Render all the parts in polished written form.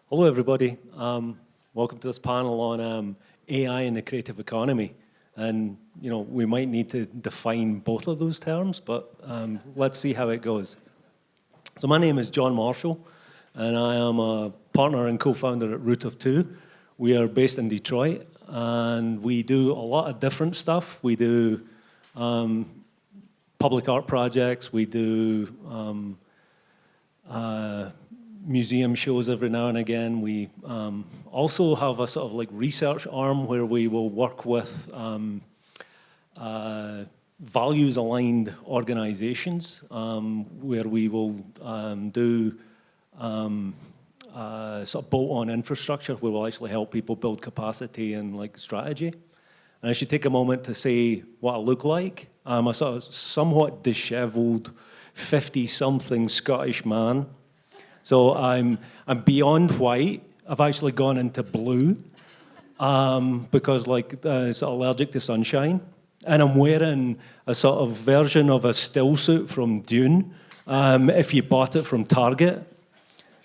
Hello, everybody. Welcome to this panel on AI and the creative economy. And, we might need to define both of those terms, but let's see how it goes. So my name is John Marshall, and I am a partner and co-founder at Root of Two. We are based in Detroit, and we do a lot of different stuff. We do public art projects. We do museum shows every now and again. We also have a sort of like research arm where we will work with values-aligned organizations, where we will do sort of bolt-on infrastructure where we'll actually help people build capacity and like strategy. And I should take a moment to say what I look like. I'm a sort of somewhat disheveled 50-something Scottish man. So I'm beyond white. I've actually gone into blue because it's allergic to sunshine. And I'm wearing a sort of version of a still suit from Dune if you bought it from Target.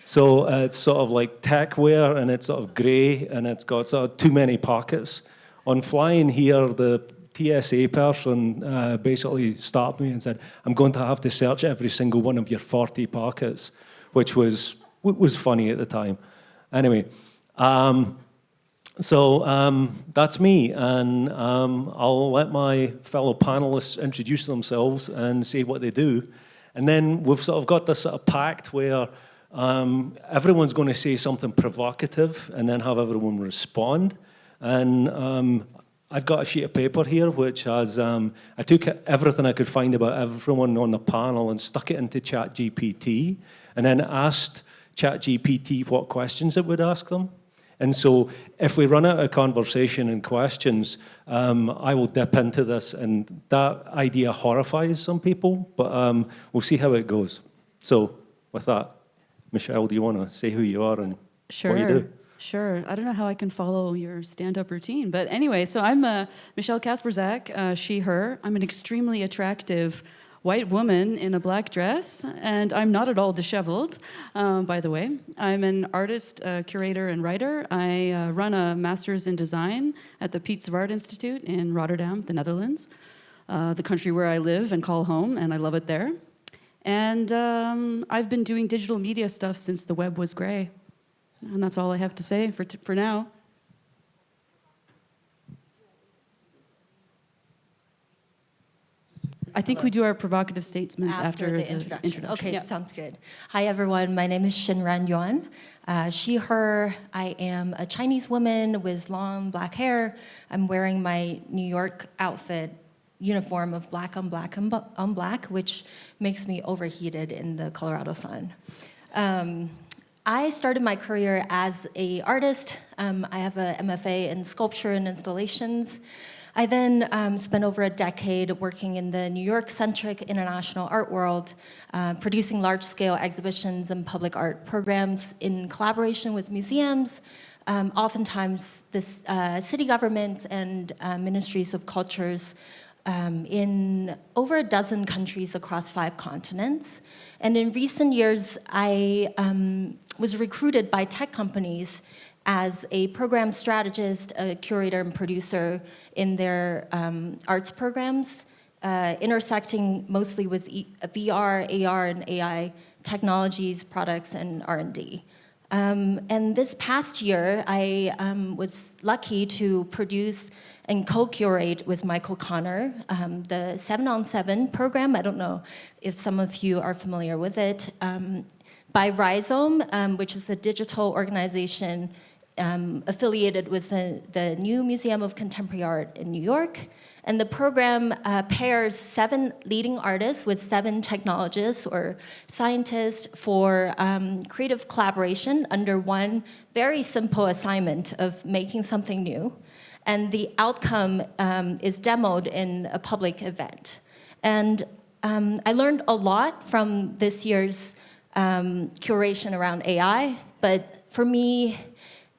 So it's sort of like tech wear, and it's sort of gray, and it's got sort of too many pockets. On flying here, the TSA person basically stopped me and said, "I'm going to have to search every single one of your 40 pockets," which was funny at the time. Anyway, that's me, and I'll let my fellow panelists introduce themselves and say what they do. And then we've sort of got this sort of pact where everyone's going to say something provocative and then have everyone respond. And I've got a sheet of paper here which has, I took everything I could find about everyone on the panel and stuck it into ChatGPT, and then asked ChatGPT what questions it would ask them. And so if we run out of conversation and questions, I will dip into this, and that idea horrifies some people, but we'll see how it goes. So with that, Michelle, do you want to say who you are and what you do? Sure. I don't know how I can follow your stand-up routine, but anyway, so I'm Michelle Kasperzak, she, her. I'm an extremely attractive white woman in a black dress, and I'm not at all disheveled, by the way. I'm an artist, curator, and writer. I run a master's in design at the Piet Zwart Institute in Rotterdam, the Netherlands, the country where I live and call home, and I love it there. And I've been doing digital media stuff since the web was gray. And that's all I have to say for now. I think we do our provocative statements after the introduction. Okay, sounds good. Hi, everyone. My name is Shinran Yuan. She, her. I am a Chinese woman with long black hair. I'm wearing my New York outfit uniform of black on black on black, which makes me overheated in the Colorado sun. I started my career as an artist. I have an MFA in sculpture and installations. I then spent over a decade working in the New York-centric international art world, producing large-scale exhibitions and public art programs in collaboration with museums, oftentimes the city governments and ministries of cultures in over a dozen countries across 5 continents. And in recent years, I was recruited by tech companies as a program strategist, a curator, and producer in their arts programs, intersecting mostly with VR, AR, and AI technologies, products, and R&D. And this past year, I was lucky to produce and co-curate with Michael Connor the 7-on-7 program. I don't know if some of you are familiar with it, by Rhizome, which is a digital organization affiliated with the New Museum of Contemporary Art in New York. And the program pairs 7 leading artists with 7 technologists or scientists for creative collaboration under one very simple assignment of making something new. And the outcome is demoed in a public event. And I learned a lot from this year's curation around AI, but for me,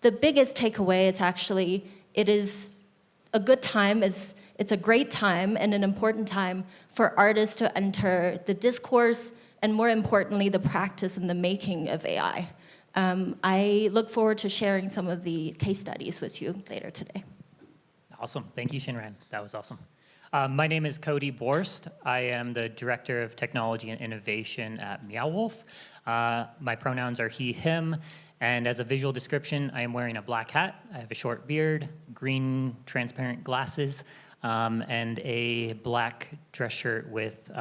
the biggest takeaway is actually it is a good time, it's a great time and an important time for artists to enter the discourse and, more importantly, the practice and the making of AI. I look forward to sharing some of the case studies with you later today. Awesome. Thank you, Shinran. That was awesome. My name is Cody Borst. I am the Director of Technology and Innovation at Meowwolf. My pronouns are he, him, and as a visual description, I am wearing a black hat. I have a short beard, green transparent glasses, and a black dress shirt with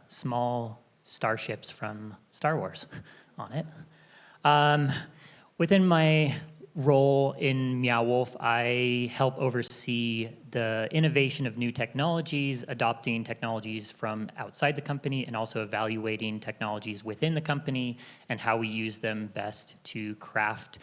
small starships from Star Wars on it. Within my role in Meowwolf, I help oversee the innovation of new technologies, adopting technologies from outside the company, and also evaluating technologies within the company and how we use them best to craft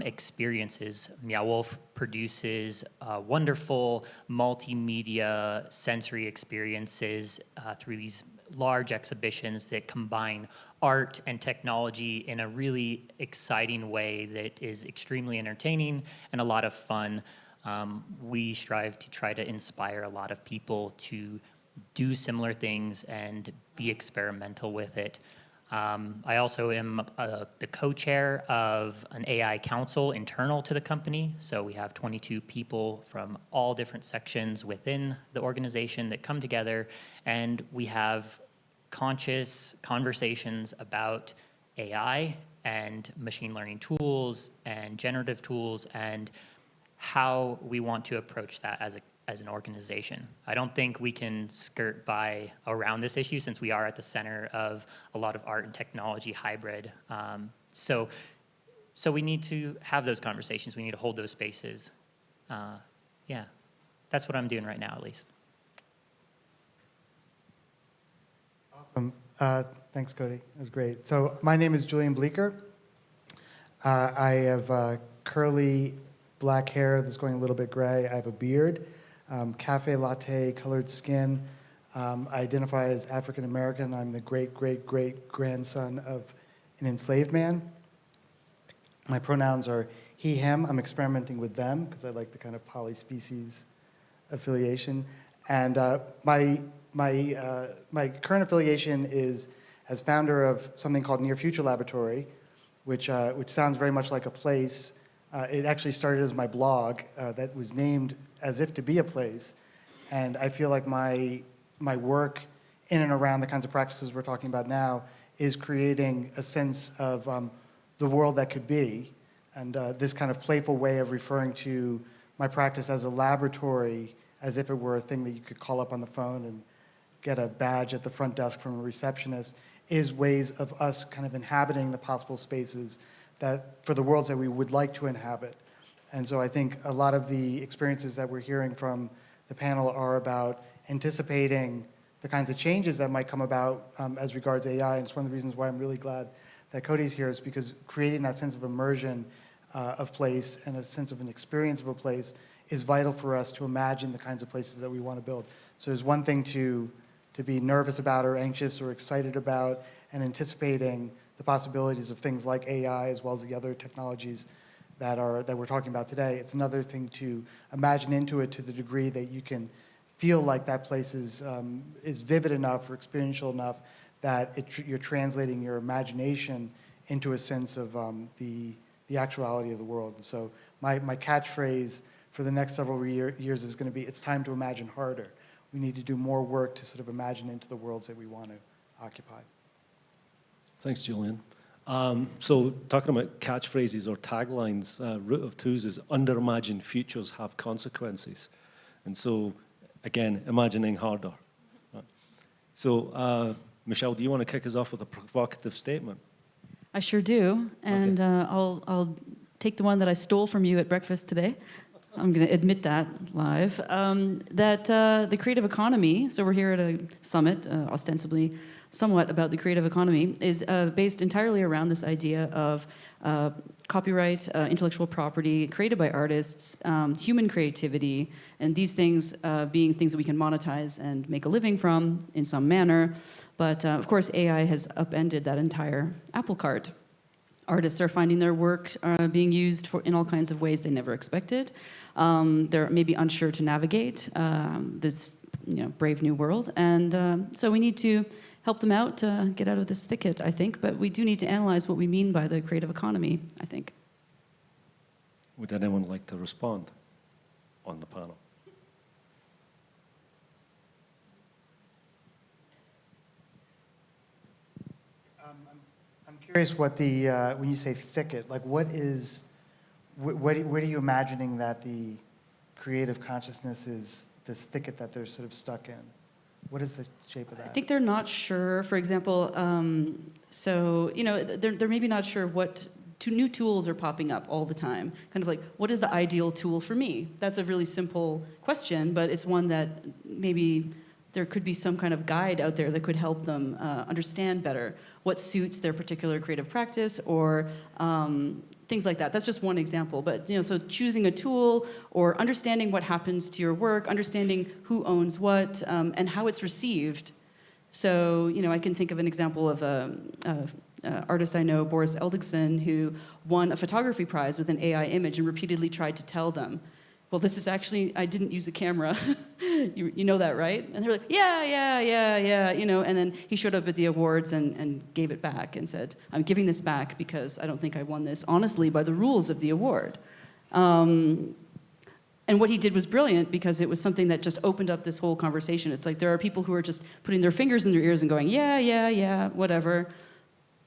experiences. Meowwolf produces wonderful multimedia sensory experiences through these large exhibitions that combine art and technology in a really exciting way that is extremely entertaining and a lot of fun. We strive to try to inspire a lot of people to do similar things and be experimental with it. I also am the co-chair of an AI council internal to the company. So we have 22 people from all different sections within the organization that come together, and we have conscious conversations about AI and machine learning tools and generative tools and how we want to approach that as an organization. I don't think we can skirt by around this issue since we are at the center of a lot of art and technology hybrid. So we need to have those conversations. We need to hold those spaces. Yeah, that's what I'm doing right now, at least. Awesome. Thanks, Cody. That was great. So my name is Julian Bleeker. I have curly black hair that's going a little bit gray. I have a beard, cafe latte colored skin. I identify as African American. I'm the great-great-great-grandson of an enslaved man. My pronouns are he, him. I'm experimenting with them because I like the kind of polyspecies affiliation. And my current affiliation is as founder of something called Near Future Laboratory, which sounds very much like a place. It actually started as my blog that was named as if to be a place. And I feel like my work in and around the kinds of practices we're talking about now is creating a sense of the world that could be. And this kind of playful way of referring to my practice as a laboratory, as if it were a thing that you could call up on the phone and get a badge at the front desk from a receptionist, is ways of us kind of inhabiting the possible spaces that for the worlds that we would like to inhabit. And so I think a lot of the experiences that we're hearing from the panel are about anticipating the kinds of changes that might come about as regards AI. And it's one of the reasons why I'm really glad that Cody's here, is because creating that sense of immersion of place and a sense of an experience of a place is vital for us to imagine the kinds of places that we want to build. So there's one thing to be nervous about or anxious or excited about and anticipating the possibilities of things like AI as well as the other technologies that we're talking about today. It's another thing to imagine into it to the degree that you can feel like that place is vivid enough or experiential enough that you're translating your imagination into a sense of the actuality of the world. And so my catchphrase for the next several years is going to be, it's time to imagine harder. We need to do more work to sort of imagine into the worlds that we want to occupy. Thanks, Julian. So talking about catchphrases or taglines, root of twos is under-imagined futures have consequences. And so, again, imagining harder. So, Michelle, do you want to kick us off with a provocative statement? I sure do, and Okay. I'll take the one that I stole from you at breakfast today. I'm going to admit that live. That the creative economy, so we're here at a summit, ostensibly somewhat about the creative economy, is based entirely around this idea of copyright, intellectual property created by artists, human creativity, and these things being things that we can monetize and make a living from in some manner. But of course, AI has upended that entire apple cart. Artists are finding their work being used in all kinds of ways they never expected. They're maybe unsure to navigate this brave new world. And so we need to help them out to get out of this thicket, I think. But we do need to analyze what we mean by the creative economy, I think. Would anyone like to respond on the panel? I'm curious what the, when you say thicket, like what is, what are you imagining that the creative consciousness is, this thicket that they're sort of stuck in? What is the shape of that? I think they're not sure. For example, so they're maybe not sure what new tools are popping up all the time. Kind of like, what is the ideal tool for me? That's a really simple question, but it's one that maybe there could be some kind of guide out there that could help them understand better what suits their particular creative practice or things like that. That's just one example. But so choosing a tool or understanding what happens to your work, understanding who owns what, and how it's received. So I can think of an example of a artist I know, Boris Eldegson, who won a photography prize with an AI image and repeatedly tried to tell them, well, this is actually, I didn't use a camera. you know that, right? And they're like, yeah, and then he showed up at the awards and gave it back and said, I'm giving this back because I don't think I won this honestly by the rules of the award. And what he did was brilliant because it was something that just opened up this whole conversation. It's like there are people who are just putting their fingers in their ears and going, yeah, whatever.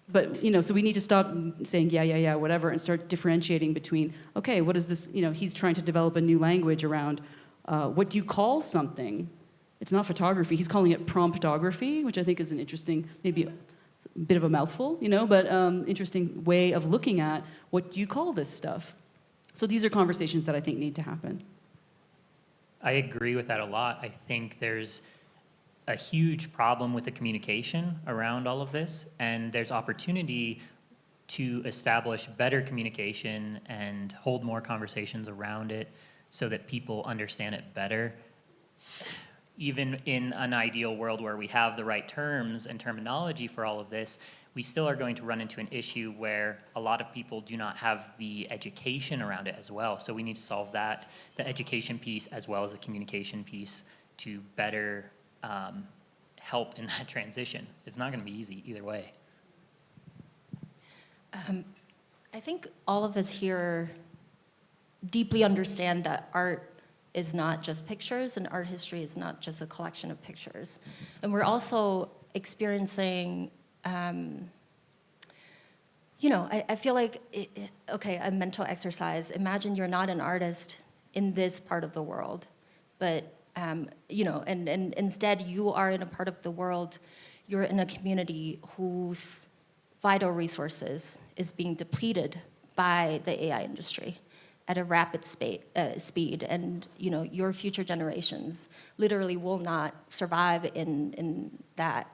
But, so we need to stop saying, yeah, whatever, and start differentiating between, okay, what is this, he's trying to develop a new language around what do you call something? It's not photography. He's calling it promptography, which I think is an interesting, maybe a bit of a mouthful, but interesting way of looking at what do you call this stuff? So these are conversations that I think need to happen. I agree with that a lot. I think there's a huge problem with the communication around all of this, and there's opportunity to establish better communication and hold more conversations around it so that people understand it better. Even in an ideal world where we have the right terms and terminology for all of this, we still are going to run into an issue where a lot of people do not have the education around it as well. So we need to solve that, the education piece as well as the communication piece, to better help in that transition. It's not going to be easy either way. I think all of us here deeply understand that art is not just pictures, and art history is not just a collection of pictures. And we're also experiencing, I feel like, a mental exercise. Imagine you're not an artist in this part of the world, but and instead you are in a part of the world, you're in a community whose vital resources is being depleted by the AI industry at a rapid speed, and your future generations literally will not survive in that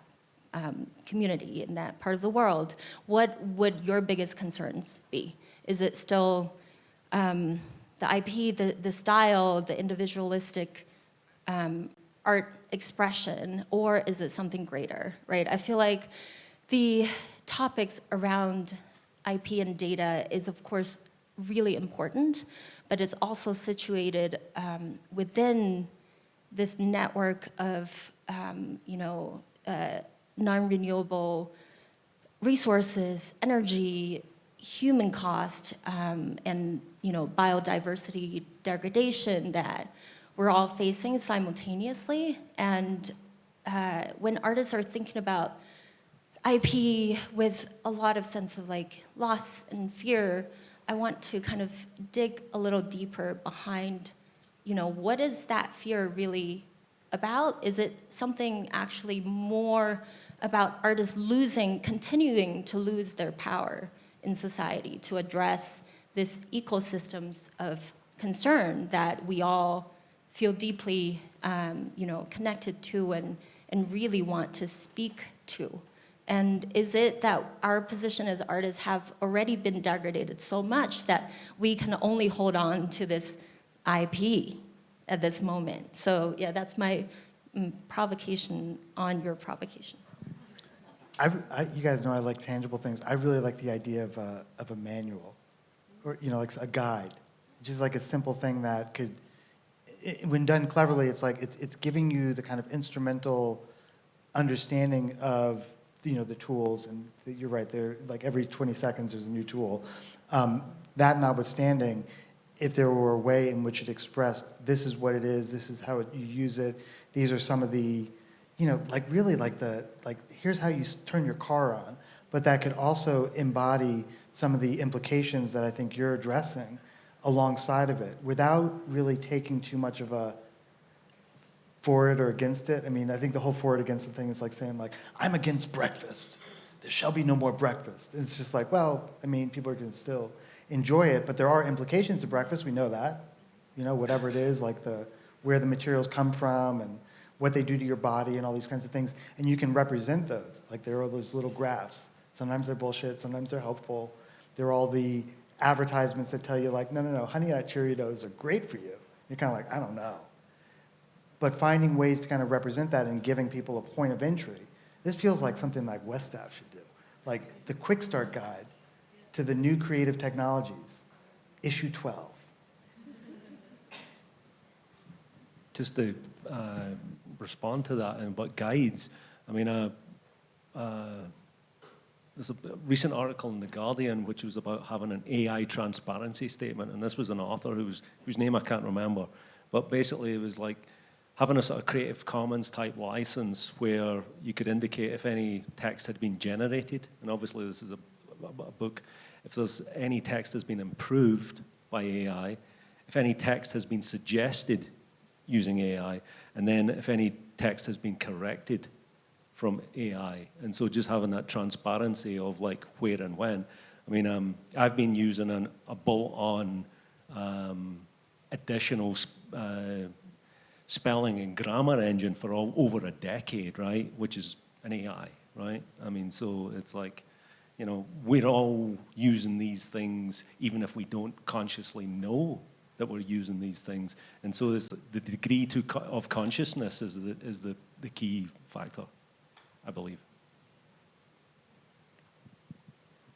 community, in that part of the world. What would your biggest concerns be? Is it still the IP, the style, the individualistic art expression, or is it something greater, right? I feel like the topics around IP and data is, of course, really important, but it's also situated within this network of, non-renewable resources, energy, human cost, and biodiversity degradation that we're all facing simultaneously. And when artists are thinking about IP with a lot of sense of loss and fear, I want to kind of dig a little deeper behind, what is that fear really about? Is it something actually more about artists continuing to lose their power in society to address this ecosystems of concern that we all feel deeply, connected to and really want to speak to? And is it that our position as artists have already been degraded so much that we can only hold on to this IP at this moment? So yeah, that's my provocation on your provocation. You guys know I like tangible things. I really like the idea of a manual, or like a guide, just like a simple thing that could, when done cleverly, it's like it's giving you the kind of instrumental understanding of the tools, and you're right, there like every 20 seconds there's a new tool. That notwithstanding, if there were a way in which it expressed, this is what it is, this is how you use it, these are some of the, like really like here's how you turn your car on, but that could also embody some of the implications that I think you're addressing alongside of it without really taking too much of a for it or against it. I mean, I think the whole for it against the thing is like saying like, I'm against breakfast. There shall be no more breakfast. And it's just like, well, I mean, people are going to still enjoy it, but there are implications to breakfast. We know that, whatever it is, like where the materials come from and what they do to your body and all these kinds of things. And you can represent those. Like there are those little graphs. Sometimes they're bullshit, sometimes they're helpful. There are all the advertisements that tell you like, no, Honey Nut Cheerios are great for you. You're kind of like, I don't know. But finding ways to kind of represent that and giving people a point of entry. This feels like something like Westaf should do. Like the Quick Start Guide to the New Creative Technologies, issue 12. Just to respond to that and about guides, I mean, there's a recent article in The Guardian which was about having an AI transparency statement, and this was an author whose name I can't remember, but basically it was like having a sort of Creative Commons type license where you could indicate if any text had been generated, and obviously this is a book, if there's any text has been improved by AI, if any text has been suggested using AI, and then if any text has been corrected from AI. And so just having that transparency of like where and when. I mean, I've been using a bolt-on additional spelling and grammar engine for over a decade, right? Which is an AI, right? I mean, so it's like, we're all using these things, even if we don't consciously know that we're using these things. And so the degree of consciousness is the key factor, I believe.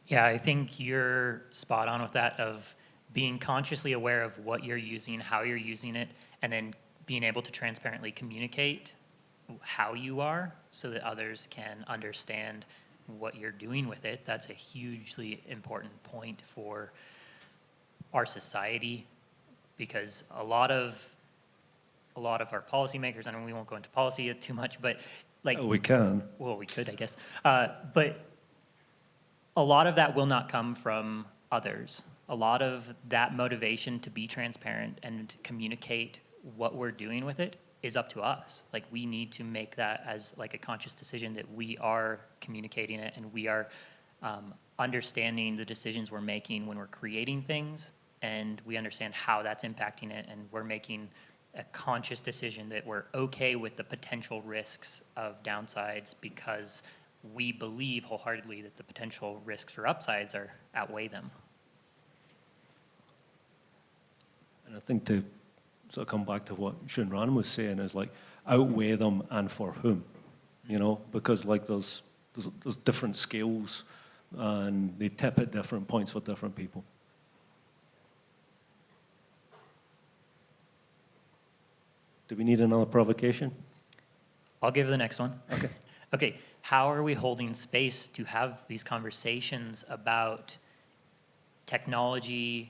Yeah, I think you're spot on with that, of being consciously aware of what you're using, how you're using it, and then being able to transparently communicate how you are so that others can understand what you're doing with it. That's a hugely important point for our society, because a lot of our policymakers, I know we won't go into policy too much, but like... We can. Well, we could, I guess. But a lot of that will not come from others. A lot of that motivation to be transparent and communicate what we're doing with it is up to us. Like, we need to make that as like a conscious decision that we are communicating it, and we are understanding the decisions we're making when we're creating things, and we understand how that's impacting it, and we're making a conscious decision that we're okay with the potential risks of downsides because we believe wholeheartedly that the potential risks for upsides outweigh them. And I think to sort of come back to what Shinran was saying is like outweigh them and for whom, because like there's different scales and they tip at different points for different people. Do we need another provocation? I'll give the next one. Okay. Okay, how are we holding space to have these conversations about technology,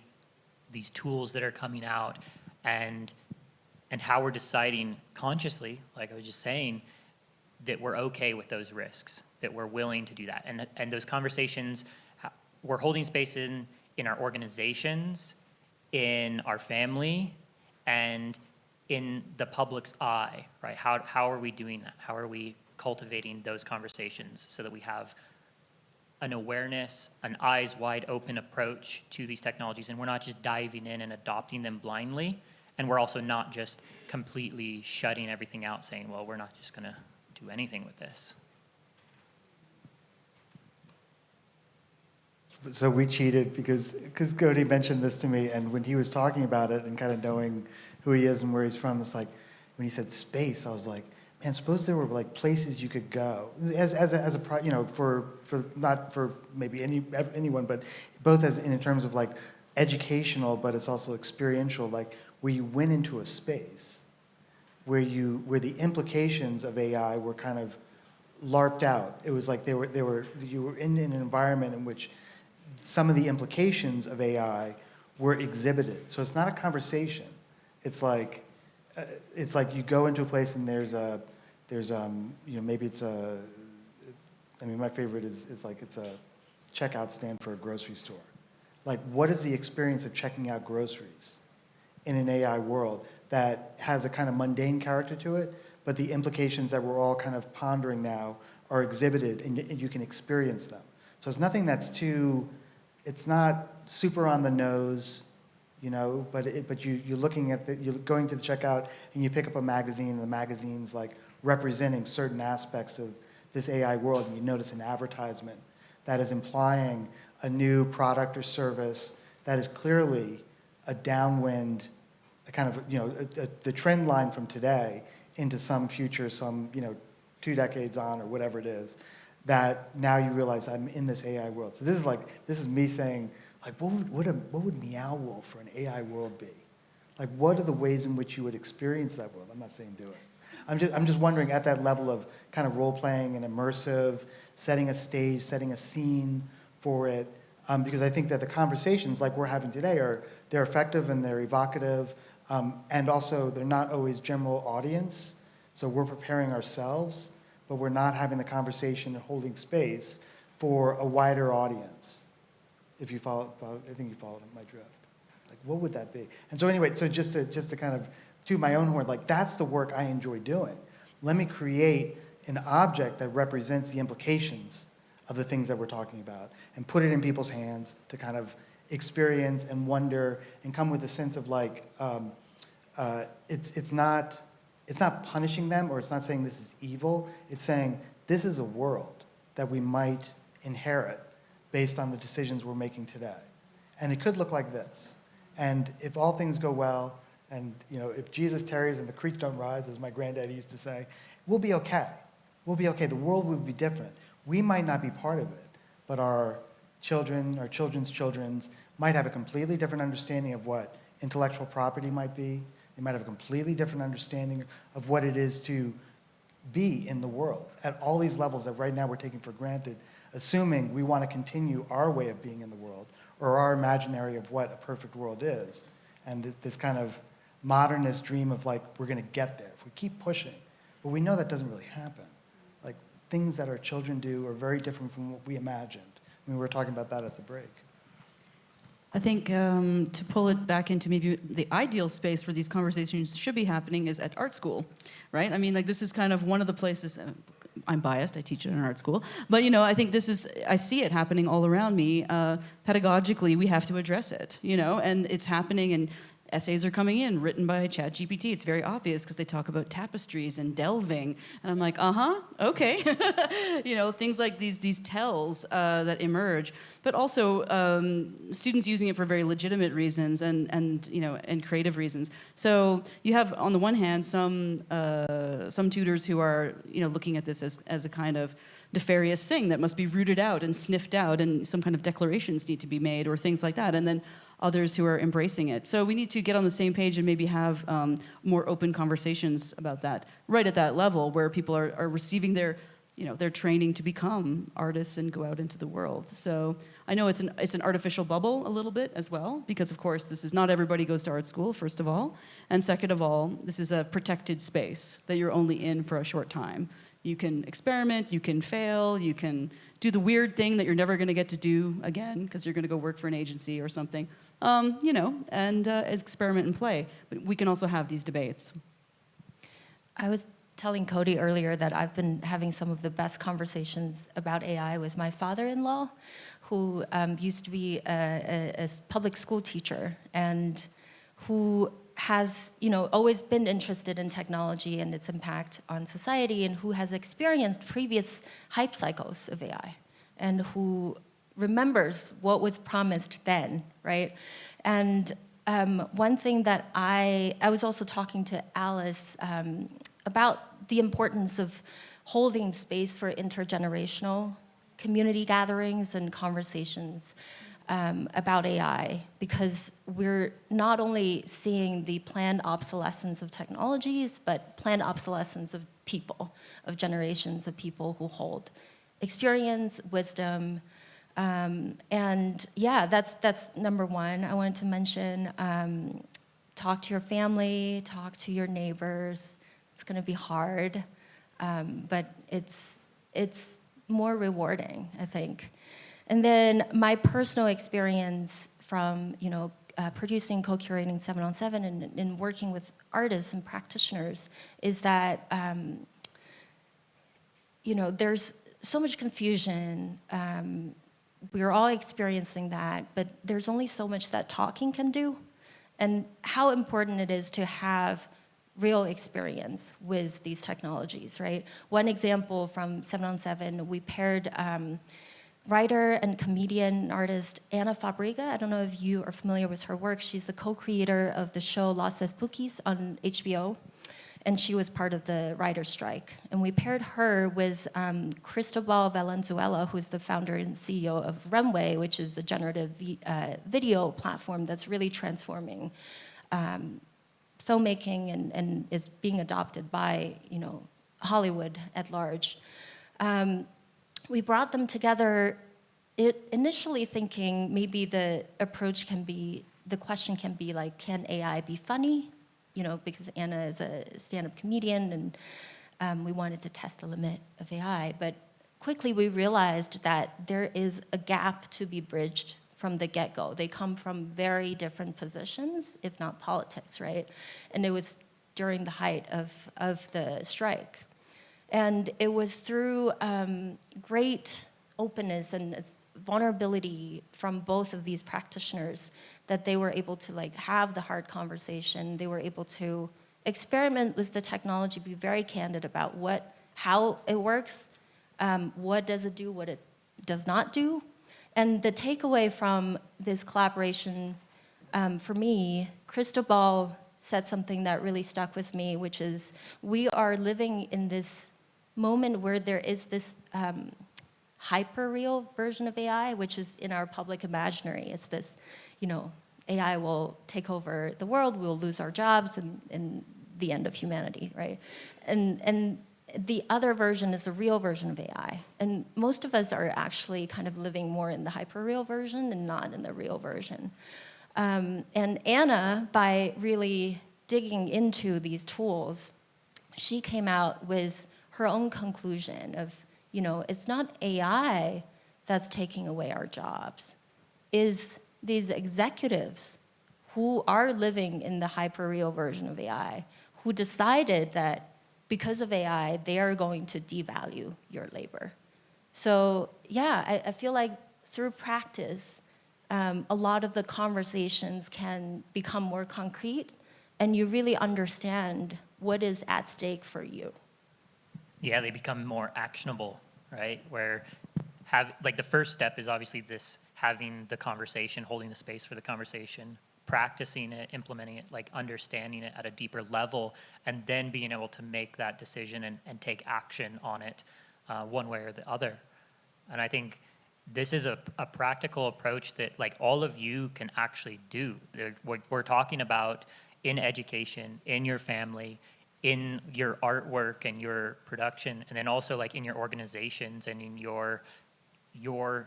these tools that are coming out, and how we're deciding consciously, like I was just saying, that we're okay with those risks, that we're willing to do that. And those conversations, we're holding space in our organizations, in our family, and in the public's eye, right? How are we doing that? How are we cultivating those conversations so that we have an awareness, an eyes wide open approach to these technologies, and we're not just diving in and adopting them blindly, and we're also not just completely shutting everything out, saying, well, we're not just gonna do anything with this. So we cheated because Cody mentioned this to me, and when he was talking about it and kind of knowing who he is and where he's from, it's like, when he said space, I was like, man, suppose there were like places you could go for not for maybe anyone, but both in terms of like educational, but it's also experiential, like where you went into a space where the implications of AI were kind of LARPed out. It was like you were in an environment in which some of the implications of AI were exhibited. So it's not a conversation. It's like you go into a place and there's maybe it's a, I mean, my favorite is like it's a checkout stand for a grocery store. Like, what is the experience of checking out groceries in an AI world that has a kind of mundane character to it, but the implications that we're all kind of pondering now are exhibited and you can experience them. So it's nothing that's it's not super on the nose, but you're looking at you're going to the checkout and you pick up a magazine and the magazine's like representing certain aspects of this AI world, and you notice an advertisement that is implying a new product or service that is clearly a downwind, a kind of, the trend line from today into some future, 2 decades on or whatever it is, that now you realize I'm in this AI world. So this is me saying, like, what would Meow Wolf for an AI world be? Like, what are the ways in which you would experience that world? I'm not saying do it. I'm just wondering at that level of kind of role-playing and immersive, setting a stage, setting a scene for it, because I think that the conversations like we're having today they're effective and they're evocative, and also they're not always general audience, so we're preparing ourselves, but we're not having the conversation and holding space for a wider audience. If you follow, I think you followed my drift. Like, what would that be? And so anyway, so just to kind of toot my own horn, like, that's the work I enjoy doing. Let me create an object that represents the implications of the things that we're talking about and put it in people's hands to kind of experience and wonder and come with a sense of like, it's not punishing them, or it's not saying this is evil. It's saying this is a world that we might inherit based on the decisions we're making today. And it could look like this. And if all things go well, and if Jesus tarries and the creek don't rise, as my granddaddy used to say, we'll be okay. We'll be okay. The world will be different. We might not be part of it, but our children, our children's children might have a completely different understanding of what intellectual property might be. They might have a completely different understanding of what it is to be in the world at all these levels that right now we're taking for granted, assuming we want to continue our way of being in the world or our imaginary of what a perfect world is. And this kind of modernist dream of like, we're going to get there if we keep pushing. But we know that doesn't really happen. Like, things that our children do are very different from what we imagined. I mean, we were talking about that at the break. I think to pull it back into maybe the ideal space where these conversations should be happening is at art school, right? I mean, like, this is kind of one of the places, I'm biased, I teach at an art school, but I think I see it happening all around me. Pedagogically, we have to address it, and it's happening, and essays are coming in written by ChatGPT. It's very obvious because they talk about tapestries and delving, and I'm like, okay. Things like these tells that emerge, but also students using it for very legitimate reasons and creative reasons. So you have, on the one hand, some tutors who are looking at this as a kind of nefarious thing that must be rooted out and sniffed out, and some kind of declarations need to be made or things like that, and then others who are embracing it. So we need to get on the same page and maybe have more open conversations about that right at that level where people are receiving their training to become artists and go out into the world. So I know it's an artificial bubble a little bit as well, because of course this is not everybody goes to art school, first of all, and second of all, this is a protected space that you're only in for a short time. You can experiment, you can fail, you can do the weird thing that you're never going to get to do again because you're going to go work for an agency or something, and experiment and play. But we can also have these debates. I was telling Cody earlier that I've been having some of the best conversations about AI with my father-in-law, who used to be a public school teacher and who has always been interested in technology and its impact on society, and who has experienced previous hype cycles of AI, and who remembers what was promised then, right? And one thing that I was also talking to Alice about the importance of holding space for intergenerational community gatherings and conversations about AI, because we're not only seeing the planned obsolescence of technologies, but planned obsolescence of people, of generations of people who hold experience, wisdom, and yeah, that's number one. I wanted to mention, talk to your family, talk to your neighbors. It's going to be hard, but it's more rewarding, I think. And then my personal experience from, producing, co-curating 7 on 7 and working with artists and practitioners is that, there's so much confusion. We're all experiencing that, but there's only so much that talking can do, and how important it is to have real experience with these technologies, right? One example from 7 on 7, we paired writer and comedian artist Ana Fabrega. I don't know if you are familiar with her work. She's the co-creator of the show Los Espookys on HBO, and she was part of the writer's strike. And we paired her with Cristobal Valenzuela, who's the founder and CEO of Runway, which is the generative video platform that's really transforming filmmaking and is being adopted by Hollywood at large. We brought them together, initially thinking maybe the question can be like, can AI be funny? Because Anna is a stand-up comedian, and we wanted to test the limit of AI. But quickly we realized that there is a gap to be bridged from the get-go. They come from very different positions, if not politics, right? And it was during the height of the strike. And it was through great openness and vulnerability from both of these practitioners that they were able to have the hard conversation. They were able to experiment with the technology, be very candid about how it works, what does it do, what it does not do. And the takeaway from this collaboration, for me, Cristobal said something that really stuck with me, which is we are living in this moment where there is this hyper-real version of AI, which is in our public imaginary. It's this, AI will take over the world, we'll lose our jobs, and the end of humanity, right? And the other version is the real version of AI. And most of us are actually kind of living more in the hyper-real version and not in the real version. And Anna, by really digging into these tools, she came out with her own conclusion of, it's not AI that's taking away our jobs. Is these executives who are living in the hyper-real version of AI, who decided that because of AI, they are going to devalue your labor. So yeah, I feel like through practice, a lot of the conversations can become more concrete, and you really understand what is at stake for you. Yeah, they become more actionable, right? Where the first step is obviously this, having the conversation, holding the space for the conversation, practicing it, implementing it, understanding it at a deeper level, and then being able to make that decision and take action on it one way or the other. And I think this is a practical approach that all of you can actually do. We're talking about in education, in your family, in your artwork and your production, and then also in your organizations and in your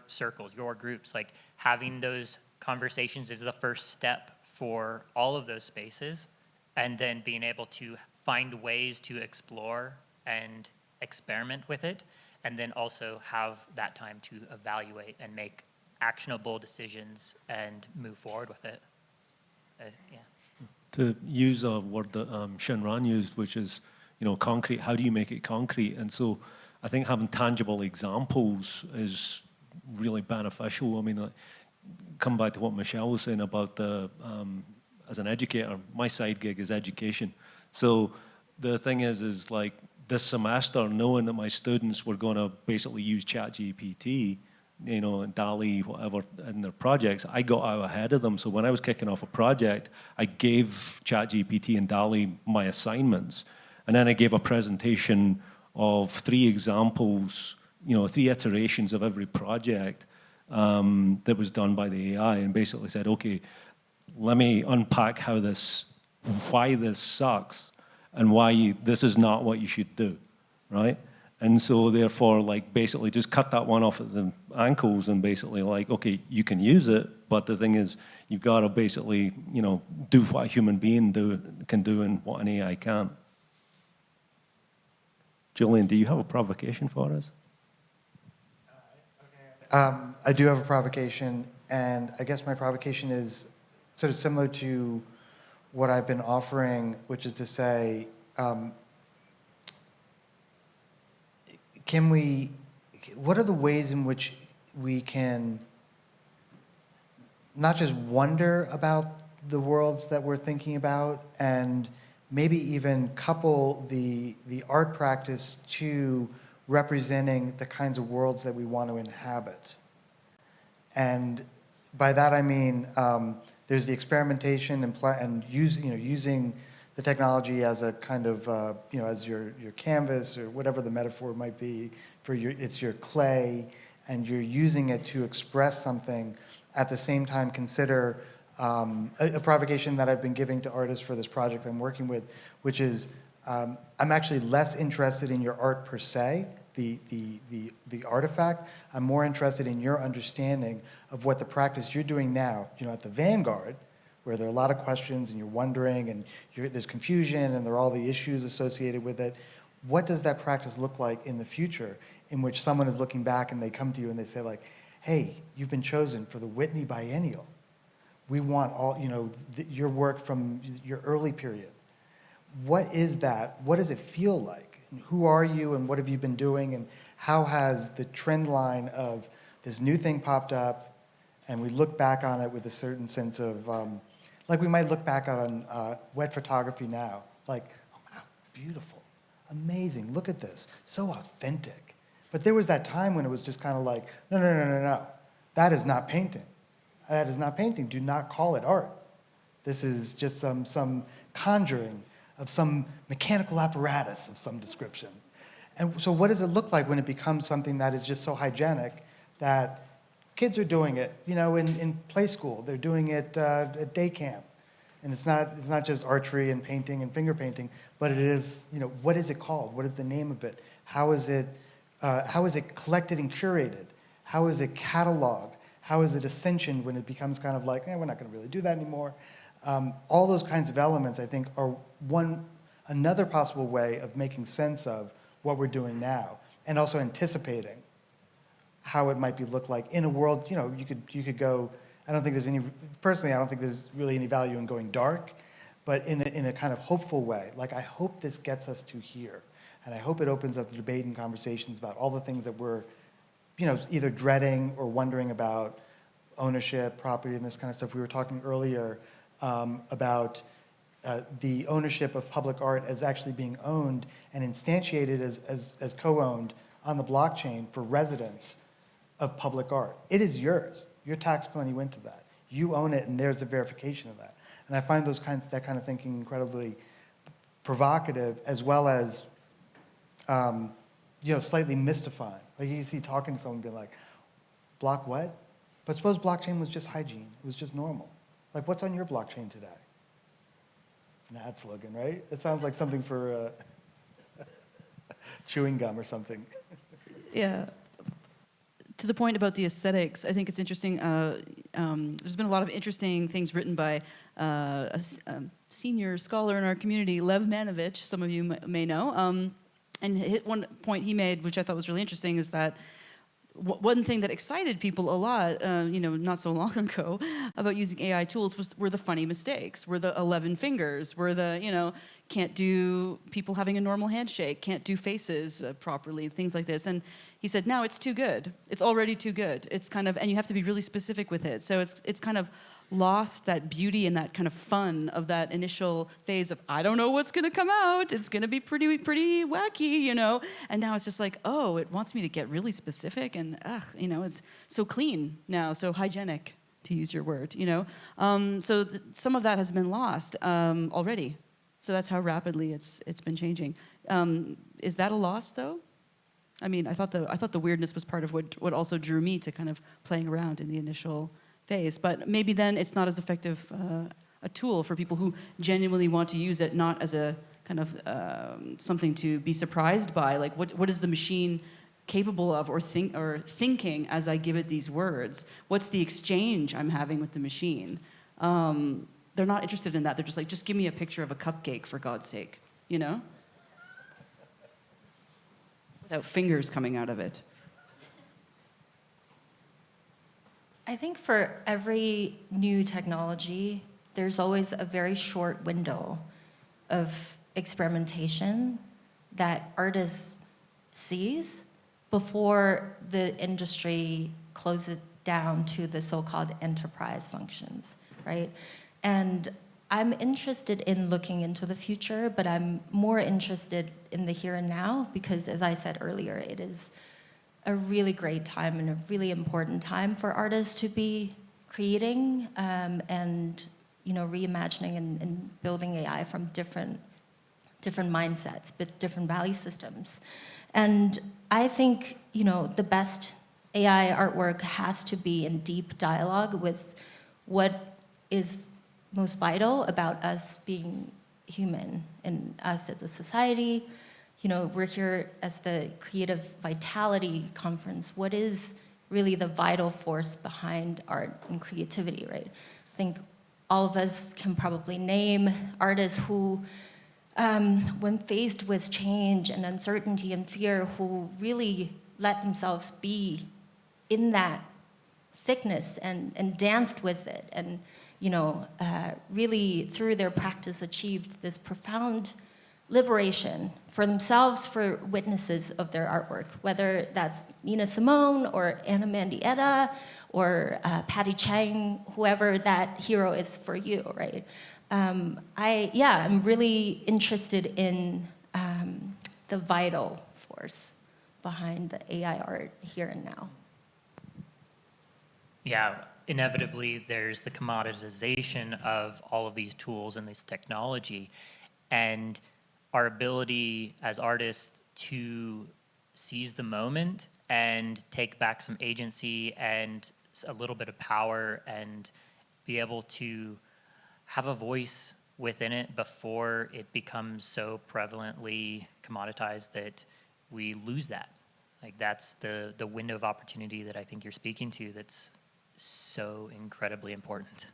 circles, your groups. Having those conversations is the first step for all of those spaces, and then being able to find ways to explore and experiment with it, and then also have that time to evaluate and make actionable decisions and move forward with it. Yeah. To use a word that Shinran used, which is, concrete, how do you make it concrete? And so I think having tangible examples is really beneficial. I mean, come back to what Michelle was saying about as an educator, my side gig is education. So the thing is this semester, knowing that my students were going to basically use ChatGPT, and DALL-E, whatever, in their projects, I got out ahead of them. So when I was kicking off a project, I gave ChatGPT and DALL-E my assignments. And then I gave a presentation of 3 examples, 3 iterations of every project that was done by the AI, and basically said, okay, let me unpack why this sucks, and why this is not what you should do, right? And so therefore, like, basically just cut that one off at the ankles and basically like, okay, you can use it, but the thing is, you've got to basically, you know, do what a human being can do and what an AI can't. Julian, do you have a provocation for us? I do have a provocation, and I guess my provocation is sort of similar to what I've been offering, which is to say, what are the ways in which we can not just wonder about the worlds that we're thinking about, and maybe even couple the art practice to representing the kinds of worlds that we want to inhabit. And by that I mean there's the experimentation and using the technology as a kind of as your canvas, or whatever the metaphor might be for it's your clay, and you're using it to express something. At the same time, consider a provocation that I've been giving to artists for this project I'm working with, which is I'm actually less interested in your art per se, the artifact. I'm more interested in your understanding of what the practice you're doing now, at the vanguard, where there are a lot of questions and you're wondering and there's confusion and there are all the issues associated with it. What does that practice look like in the future, in which someone is looking back and they come to you and they say like, hey, you've been chosen for the Whitney Biennial. We want all, your work from your early period. What is that? What does it feel like? And who are you and what have you been doing? And how has the trend line of this new thing popped up, and we look back on it with a certain sense of, like we might look back on wet photography now, like, oh, wow, beautiful, amazing, look at this, so authentic. But there was that time when it was just kind of like, no, that is not painting. That is not painting. Do not call it art. This is just some conjuring of some mechanical apparatus of some description. And so what does it look like when it becomes something that is just so hygienic that kids are doing it, in play school, they're doing it at day camp. And it's not just archery and painting and finger painting, but it is, what is it called? What is the name of it? How is it collected and curated? How is it cataloged? How is it ascensioned when it becomes kind of like, we're not going to really do that anymore? All those kinds of elements, I think, are another possible way of making sense of what we're doing now, and also anticipating how it might look like in a world. You could go. I don't think there's really any value in going dark, but in a kind of hopeful way. Like, I hope this gets us to here, and I hope it opens up the debate and conversations about all the things that we're either dreading or wondering about: ownership, property, and this kind of stuff. We were talking earlier about the ownership of public art as actually being owned and instantiated as co-owned on the blockchain for residents of public art. It is yours. Your tax money went to that. You own it, and there's the verification of that. And I find that kind of thinking incredibly provocative, as well as slightly mystifying. Like, you see talking to someone being like, block what? But suppose blockchain was just hygiene. It was just normal. Like, what's on your blockchain today? It's an ad slogan, right? It sounds like something for chewing gum or something. Yeah. To the point about the aesthetics, I think it's interesting. There's been a lot of interesting things written by a senior scholar in our community, Lev Manovich, some of you may know. And one point he made, which I thought was really interesting, is that one thing that excited people a lot, not so long ago, about using AI tools were the funny mistakes, were the 11 fingers, were the, can't do people having a normal handshake, can't do faces properly, things like this. And he said, now it's too good. It's already too good. It's kind of, and you have to be really specific with it. So it's kind of lost that beauty and that kind of fun of that initial phase of, I don't know what's going to come out. It's going to be pretty wacky, And now it's just like, oh, it wants me to get really specific, and it's so clean now, so hygienic, to use your word, So some of that has been lost already. So that's how rapidly it's been changing. Is that a loss, though? I mean, I thought the weirdness was part of what also drew me to kind of playing around in the initial phase. But maybe then it's not as effective a tool for people who genuinely want to use it, not as a kind of something to be surprised by. Like, what is the machine capable of or thinking as I give it these words? What's the exchange I'm having with the machine? They're not interested in that. They're just like, just give me a picture of a cupcake, for God's sake, you know? Without fingers coming out of it. I think for every new technology, there's always a very short window of experimentation that artists sees before the industry closes down to the so-called enterprise functions, right? And I'm interested in looking into the future, but I'm more interested in the here and now because, as I said earlier, it is a really great time and a really important time for artists to be creating and reimagining and building AI from different mindsets, but different value systems. And I think the best AI artwork has to be in deep dialogue with what is most vital about us being human and us as a society. We're here as the Creative Vitality Conference. What is really the vital force behind art and creativity, right? I think all of us can probably name artists who, when faced with change and uncertainty and fear, who really let themselves be in that thickness and danced with it and really through their practice achieved this profound liberation for themselves, for witnesses of their artwork, whether that's Nina Simone or Anna Mendieta or Patty Chang, whoever that hero is for you, right? I'm really interested in the vital force behind the AI art here and now. Yeah, inevitably there's the commoditization of all of these tools and this technology, and our ability as artists to seize the moment and take back some agency and a little bit of power and be able to have a voice within it before it becomes so prevalently commoditized that we lose that. Like that's the window of opportunity that I think you're speaking to that's so incredibly important.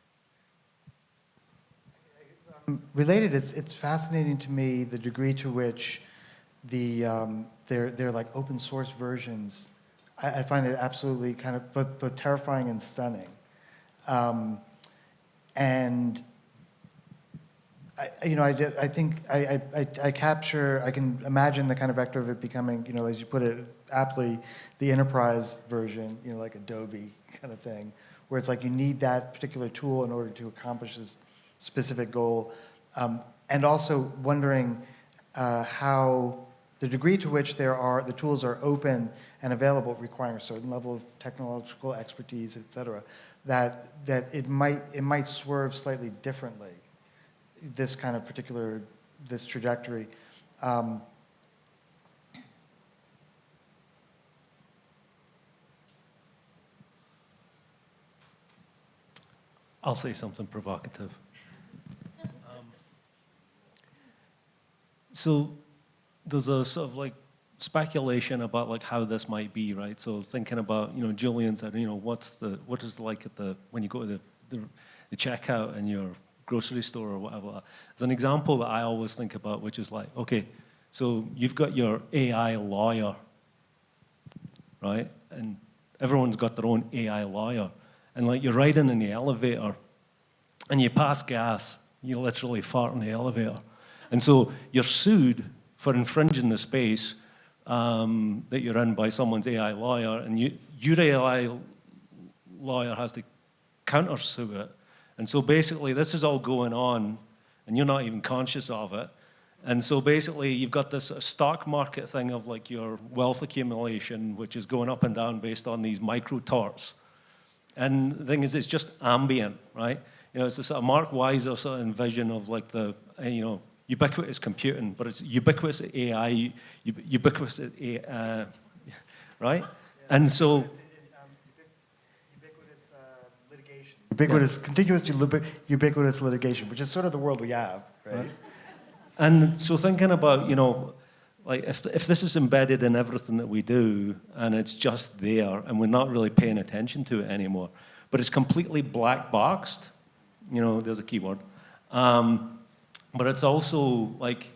Related, it's fascinating to me the degree to which they're like open source versions. I find it absolutely kind of both terrifying and stunning. And I think I capture, I can imagine the kind of vector of it becoming, as you put it aptly, the enterprise version, like Adobe kind of thing, where it's like you need that particular tool in order to accomplish this specific goal. And also wondering how the degree to which the tools are open and available, requiring a certain level of technological expertise, et cetera, that it might swerve slightly differently, this kind of particular, this trajectory. I'll say something provocative. So there's a sort of like speculation about like how this might be, right? So thinking about, Julian said, what is it like when you go to the checkout in your grocery store or whatever. There's an example that I always think about, which is like, okay, so you've got your AI lawyer, right? And everyone's got their own AI lawyer. And like you're riding in the elevator and you pass gas, you literally fart in the elevator. And so you're sued for infringing the space that you're in by someone's AI lawyer, and your AI lawyer has to countersue it. And so basically this is all going on and you're not even conscious of it. And so basically you've got this stock market thing of like your wealth accumulation, which is going up and down based on these micro torts. And the thing is, it's just ambient, right? It's a sort of Mark Weiser sort of vision of like the, ubiquitous computing, but it's ubiquitous AI, ubiquitous right? And so, Ubiquitous litigation. Ubiquitous, ubiquitous litigation, which is sort of the world we have, right? and so thinking about, like if this is embedded in everything that we do and it's just there and we're not really paying attention to it anymore, but it's completely black boxed, there's a key word. But it's also like,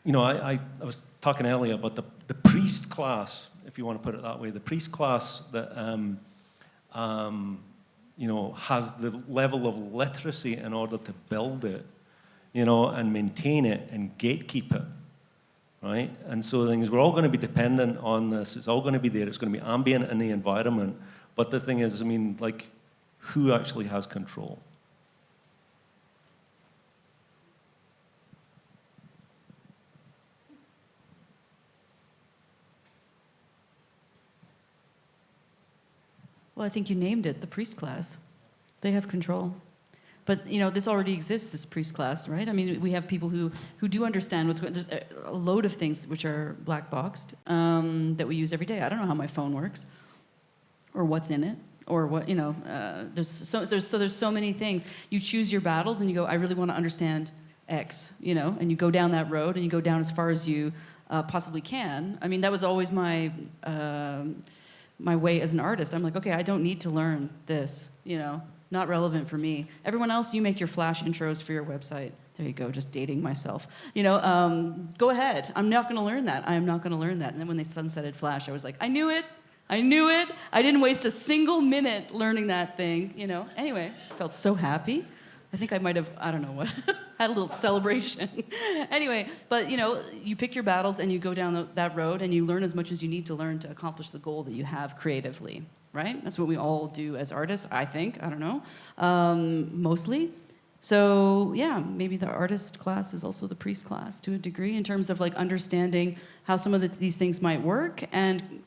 I was talking earlier about the priest class, if you want to put it that way, the priest class that, has the level of literacy in order to build it, and maintain it and gatekeep it, right? And so the thing is, we're all going to be dependent on this. It's all going to be there. It's going to be ambient in the environment. But the thing is, like, who actually has control? Well, I think you named it, the priest class. They have control. But, this already exists, this priest class, right? I mean, we have people who do understand what's going on. There's a load of things which are black boxed that we use every day. I don't know how my phone works or what's in it or what, there's so many things. You choose your battles and you go, I really want to understand X, and you go down that road and you go down as far as you possibly can. I mean, that was always my way as an artist. I'm like, okay, I don't need to learn this, not relevant for me. Everyone else, you make your flash intros for your website. There you go, just dating myself. Go ahead. I'm not going to learn that. I am not going to learn that. And then when they sunsetted Flash, I was like, I knew it. I didn't waste a single minute learning that thing, Anyway, I felt so happy. I think I might have, I don't know what, had a little celebration. Anyway, but you pick your battles and you go down that road and you learn as much as you need to learn to accomplish the goal that you have creatively, right? That's what we all do as artists, I think. I don't know, mostly. So yeah, maybe the artist class is also the priest class to a degree in terms of like understanding how some of these things might work and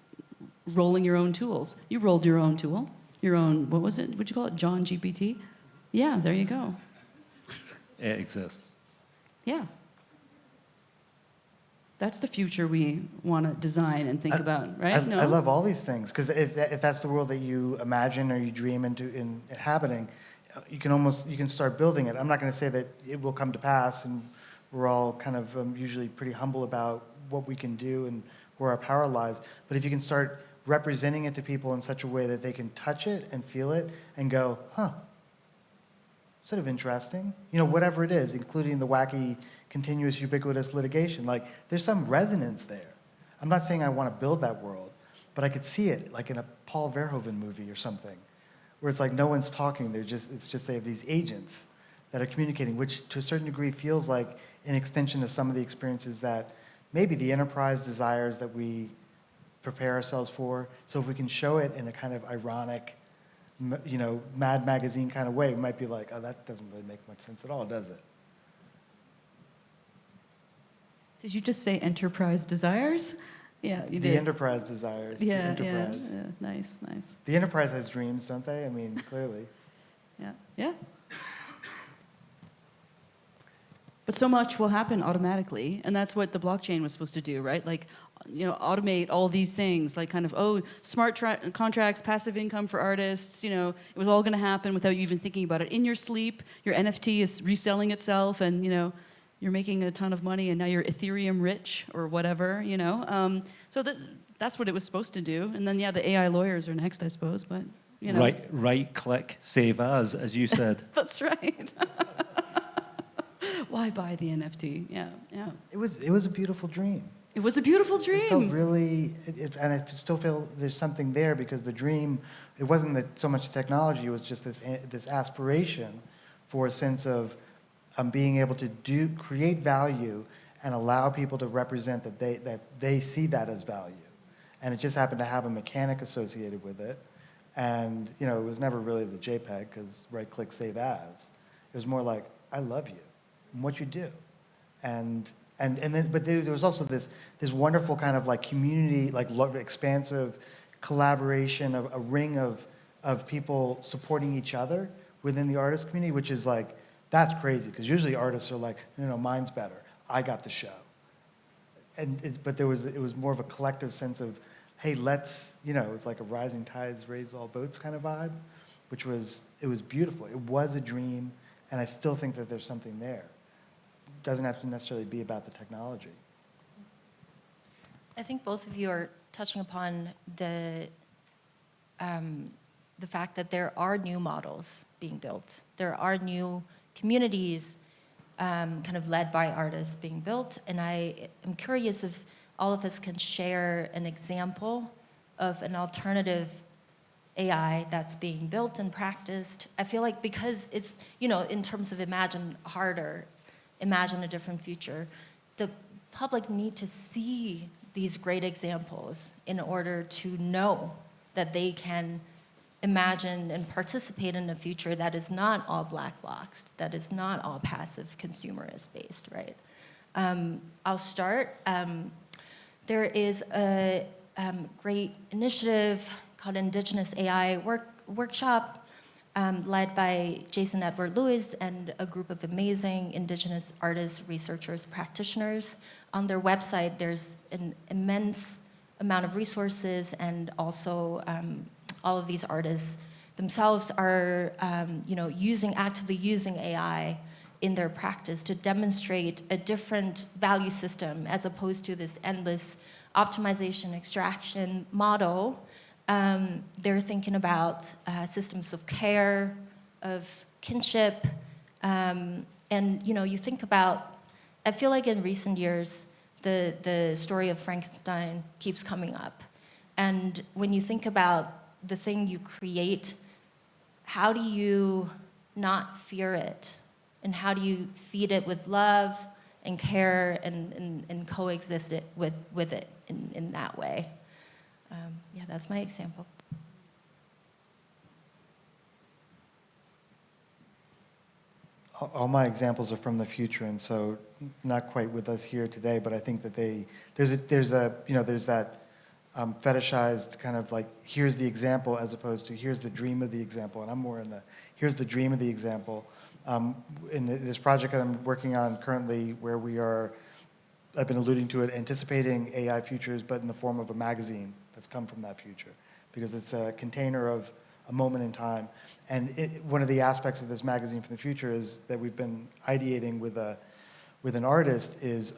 rolling your own tools. You rolled your own tool, your own, what was it? What'd you call it? John GPT? Yeah, there you go. It exists. Yeah. That's the future we want to design and think about, right? I love all these things because if that's the world that you imagine or you dream into inhabiting, you can start building it. I'm not going to say that it will come to pass, and we're all kind of usually pretty humble about what we can do and where our power lies. But if you can start representing it to people in such a way that they can touch it and feel it and go, huh, sort of interesting, whatever it is, including the wacky, continuous, ubiquitous litigation, like there's some resonance there. I'm not saying I want to build that world, but I could see it like in a Paul Verhoeven movie or something, where it's like no one's talking, it's just they have these agents that are communicating, which to a certain degree feels like an extension of some of the experiences that maybe the enterprise desires that we prepare ourselves for. So if we can show it in a kind of ironic, Mad Magazine kind of way, we might be like, oh, that doesn't really make much sense at all, does it? Did you just say enterprise desires? Yeah, you did. The enterprise desires. Yeah, the enterprise. yeah, nice. The enterprise has dreams, don't they? I mean, clearly. Yeah. But so much will happen automatically, and that's what the blockchain was supposed to do, right? Like, automate all these things, like kind of, smart contracts, passive income for artists, it was all going to happen without you even thinking about it. In your sleep, your NFT is reselling itself, and, you're making a ton of money, and now you're Ethereum rich or whatever, So that's what it was supposed to do. And then, the AI lawyers are next, I suppose, but, Right click, save as you said. That's right. Why buy the NFT? Yeah. It was a beautiful dream. It was a beautiful dream. It felt really, and I still feel there's something there because the dream, it wasn't so much technology, it was just this aspiration for a sense of being able to create value and allow people to represent that they see that as value. And it just happened to have a mechanic associated with it. And it was never really the JPEG because right click save as. It was more like, I love you and what you do. And then, but there was also this wonderful kind of like community, like expansive collaboration of a ring of people supporting each other within the artist community, which is like, that's crazy because usually artists are like, mine's better. I got the show. But it was more of a collective sense of hey, let's, you know, it was like a rising tides raise all boats kind of vibe, which was, it was beautiful. It was a dream, and I still think that there's something there. It doesn't have to necessarily be about the technology. I think both of you are touching upon the fact that there are new models being built. There are new communities kind of led by artists being built. And I am curious if all of us can share an example of an alternative AI that's being built and practiced. I feel like because it's, you know, in terms of imagine harder, imagine a different future, the public need to see these great examples in order to know that they can imagine and participate in a future that is not all black boxed, that is not all passive consumerist based, right? I'll start. There is a great initiative called Indigenous AI Workshop, led by Jason Edward Lewis and a group of amazing Indigenous artists, researchers, practitioners. On their website, there's an immense amount of resources, and also all of these artists themselves are actively using AI in their practice to demonstrate a different value system as opposed to this endless optimization extraction model. They're thinking about systems of care, of kinship, and you think about, I feel like in recent years, the story of Frankenstein keeps coming up. And when you think about the thing you create, how do you not fear it? And how do you feed it with love and care and coexist it with it in that way? Yeah, that's my example. All my examples are from the future, and so not quite with us here today, but I think that there's that fetishized kind of like, here's the example as opposed to here's the dream of the example, and I'm more in the here's the dream of the example. In this project that I'm working on currently, where I've been alluding to it, anticipating AI futures, but in the form of a magazine that's come from that future, because it's a container of a moment in time. And one of the aspects of this magazine for the future is that we've been ideating with an artist is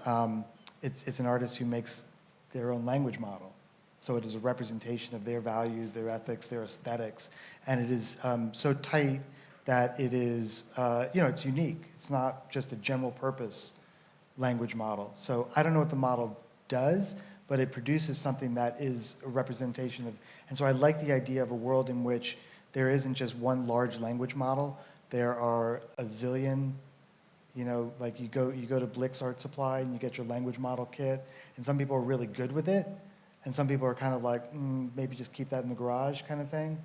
it's an artist who makes their own language model. So it is a representation of their values, their ethics, their aesthetics, and it is so tight that it is, it's unique. It's not just a general purpose language model. So I don't know what the model does, but it produces something that is a representation of, and so I like the idea of a world in which there isn't just one large language model. There are a zillion, like you go to Blix Art Supply and you get your language model kit, and some people are really good with it, and some people are kind of like, maybe just keep that in the garage kind of thing.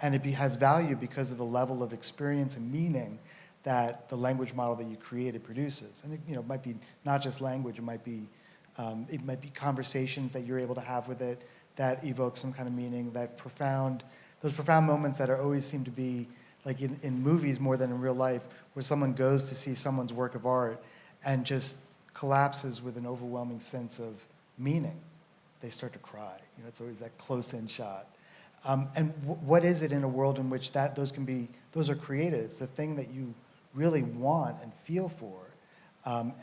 And it has value because of the level of experience and meaning that the language model that you created produces. And it might be not just language, it might be conversations that you're able to have with it that evoke some kind of meaning, those profound moments that always seem to be like in movies more than in real life, where someone goes to see someone's work of art and just collapses with an overwhelming sense of meaning. They start to cry. It's always that close-in shot. And what is it in a world in which those are created? It's the thing that you really want and feel for,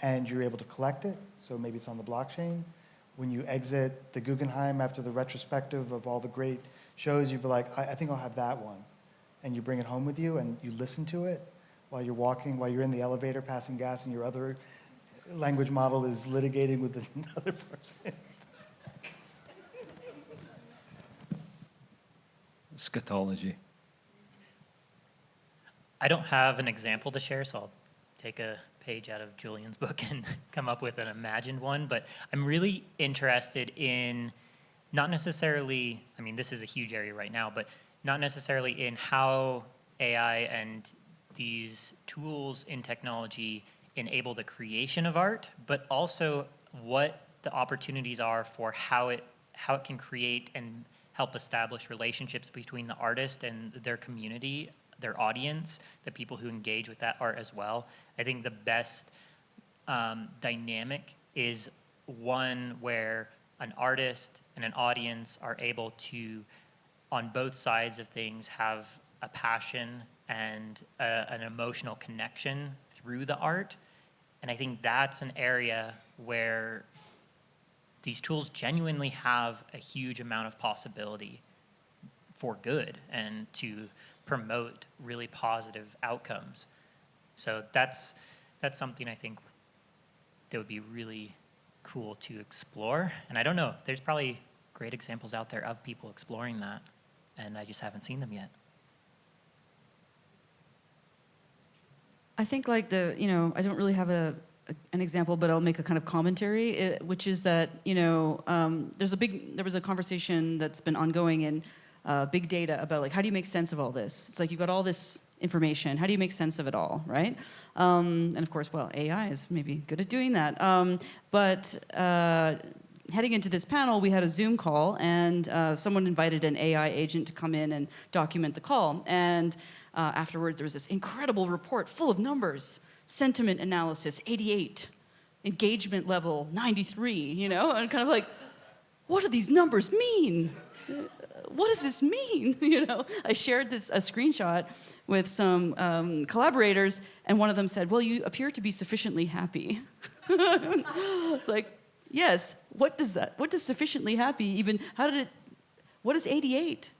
and you're able to collect it. So maybe it's on the blockchain. When you exit the Guggenheim after the retrospective of all the great shows, you'd be like, I think I'll have that one. And you bring it home with you and you listen to it while you're walking, while you're in the elevator passing gas, and your other language model is litigating with another person. Scatology. I don't have an example to share, so I'll take a page out of Julian's book and come up with an imagined one. But I'm really interested in not necessarily, this is a huge area right now, but not necessarily in how AI and these tools in technology enable the creation of art, but also what the opportunities are for how it can create and help establish relationships between the artist and their community, their audience, the people who engage with that art as well. I think the best dynamic is one where an artist and an audience are able to, on both sides of things, have a passion and an emotional connection through the art. And I think that's an area where these tools genuinely have a huge amount of possibility for good and to promote really positive outcomes. So that's something I think that would be really cool to explore. And I don't know, there's probably great examples out there of people exploring that, and I just haven't seen them yet. I think like I don't really have an example, but I'll make a kind of commentary, which is that, there was a conversation that's been ongoing in big data about like, how do you make sense of all this? It's like you've got all this information. How do you make sense of it all, right? And of course, well, AI is maybe good at doing that. But heading into this panel, we had a Zoom call, and someone invited an AI agent to come in and document the call. And afterwards, there was this incredible report full of numbers. Sentiment analysis, 88. Engagement level, 93, And kind of like, what do these numbers mean? What does this mean? I shared a screenshot with some collaborators, and one of them said, well, you appear to be sufficiently happy. It's like, yes, what does sufficiently happy even, what is 88?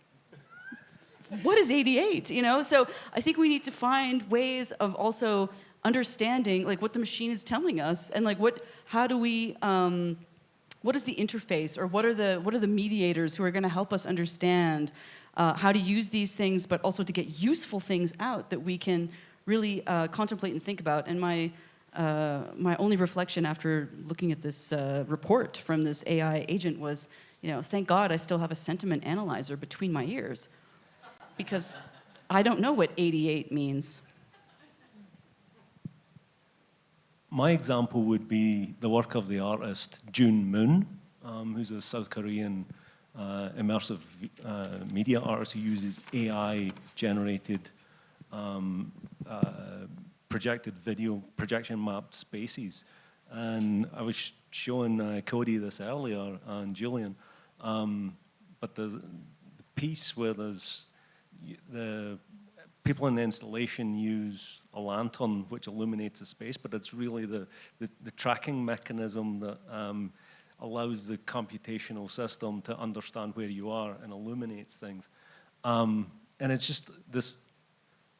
What is 88, So I think we need to find ways of also understanding like what the machine is telling us, and like what is the interface, or what are the mediators who are going to help us understand how to use these things, but also to get useful things out that we can really contemplate and think about. And my only reflection after looking at this report from this AI agent was, thank God I still have a sentiment analyzer between my ears, because I don't know what 88 means. My example would be the work of the artist June Moon, who's a South Korean immersive media artist who uses AI-generated projected video, projection-mapped spaces. And I was showing Cody this earlier, and Julian, but the piece where the people in the installation use a lantern which illuminates the space, but it's really the tracking mechanism that allows the computational system to understand where you are and illuminates things. And it's just this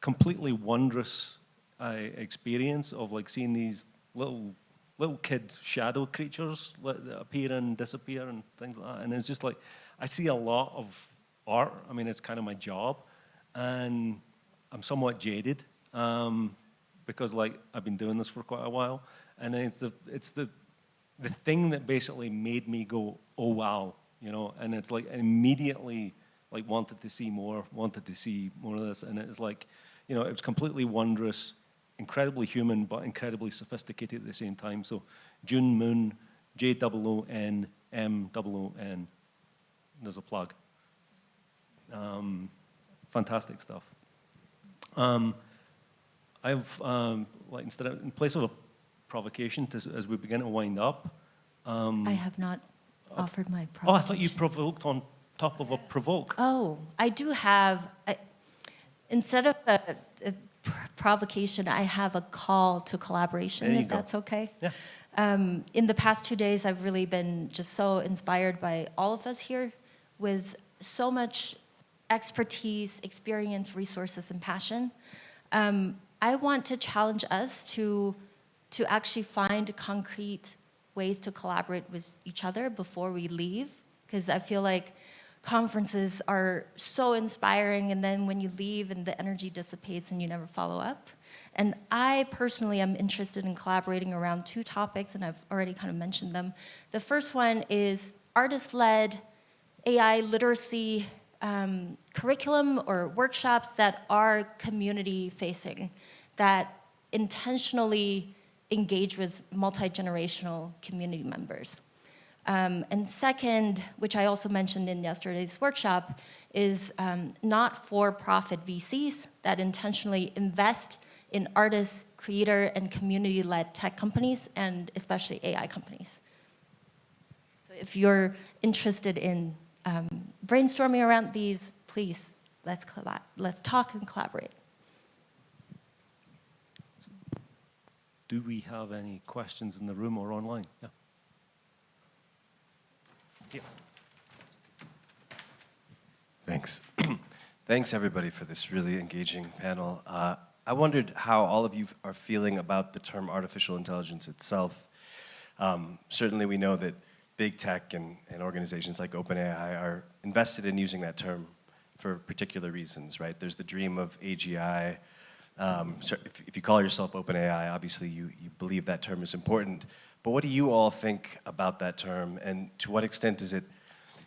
completely wondrous experience of like seeing these little kid shadow creatures that appear and disappear and things like that. And it's just like, I see a lot of art. I mean, it's kind of my job. And I'm somewhat jaded because like I've been doing this for quite a while, and then it's the thing that basically made me go, oh wow, and it's like I immediately like wanted to see more of this, and it's like, it was completely wondrous, incredibly human, but incredibly sophisticated at the same time. So June Moon, JOONMOON. There's a plug. Fantastic stuff. I've like in place of a provocation, as we begin to wind up. I have not offered my provocation. Oh, I thought you provoked on top of a provoke. Oh, I do have, instead of a provocation, I have a call to collaboration, if that's okay. Yeah. In the past 2 days, I've really been just so inspired by all of us here with so much expertise, experience, resources, and passion. I want to challenge us to actually find concrete ways to collaborate with each other before we leave, because I feel like conferences are so inspiring, and then when you leave and the energy dissipates and you never follow up. And I personally am interested in collaborating around 2 topics, and I've already kind of mentioned them. The first one is artist-led AI literacy curriculum or workshops that are community-facing, that intentionally engage with multi-generational community members. And second, which I also mentioned in yesterday's workshop, is not-for-profit VCs that intentionally invest in artists, creator, and community-led tech companies, and especially AI companies. So if you're interested in brainstorming around these, please, let's talk and collaborate. Do we have any questions in the room or online? Yeah. Yeah. Thanks. Thanks, everybody, for this really engaging panel. I wondered how all of you are feeling about the term artificial intelligence itself. Certainly, we know that big tech and organizations like OpenAI are invested in using that term for particular reasons, right? There's the dream of AGI. So if you call yourself OpenAI, obviously you believe that term is important. But what do you all think about that term, and to what extent is it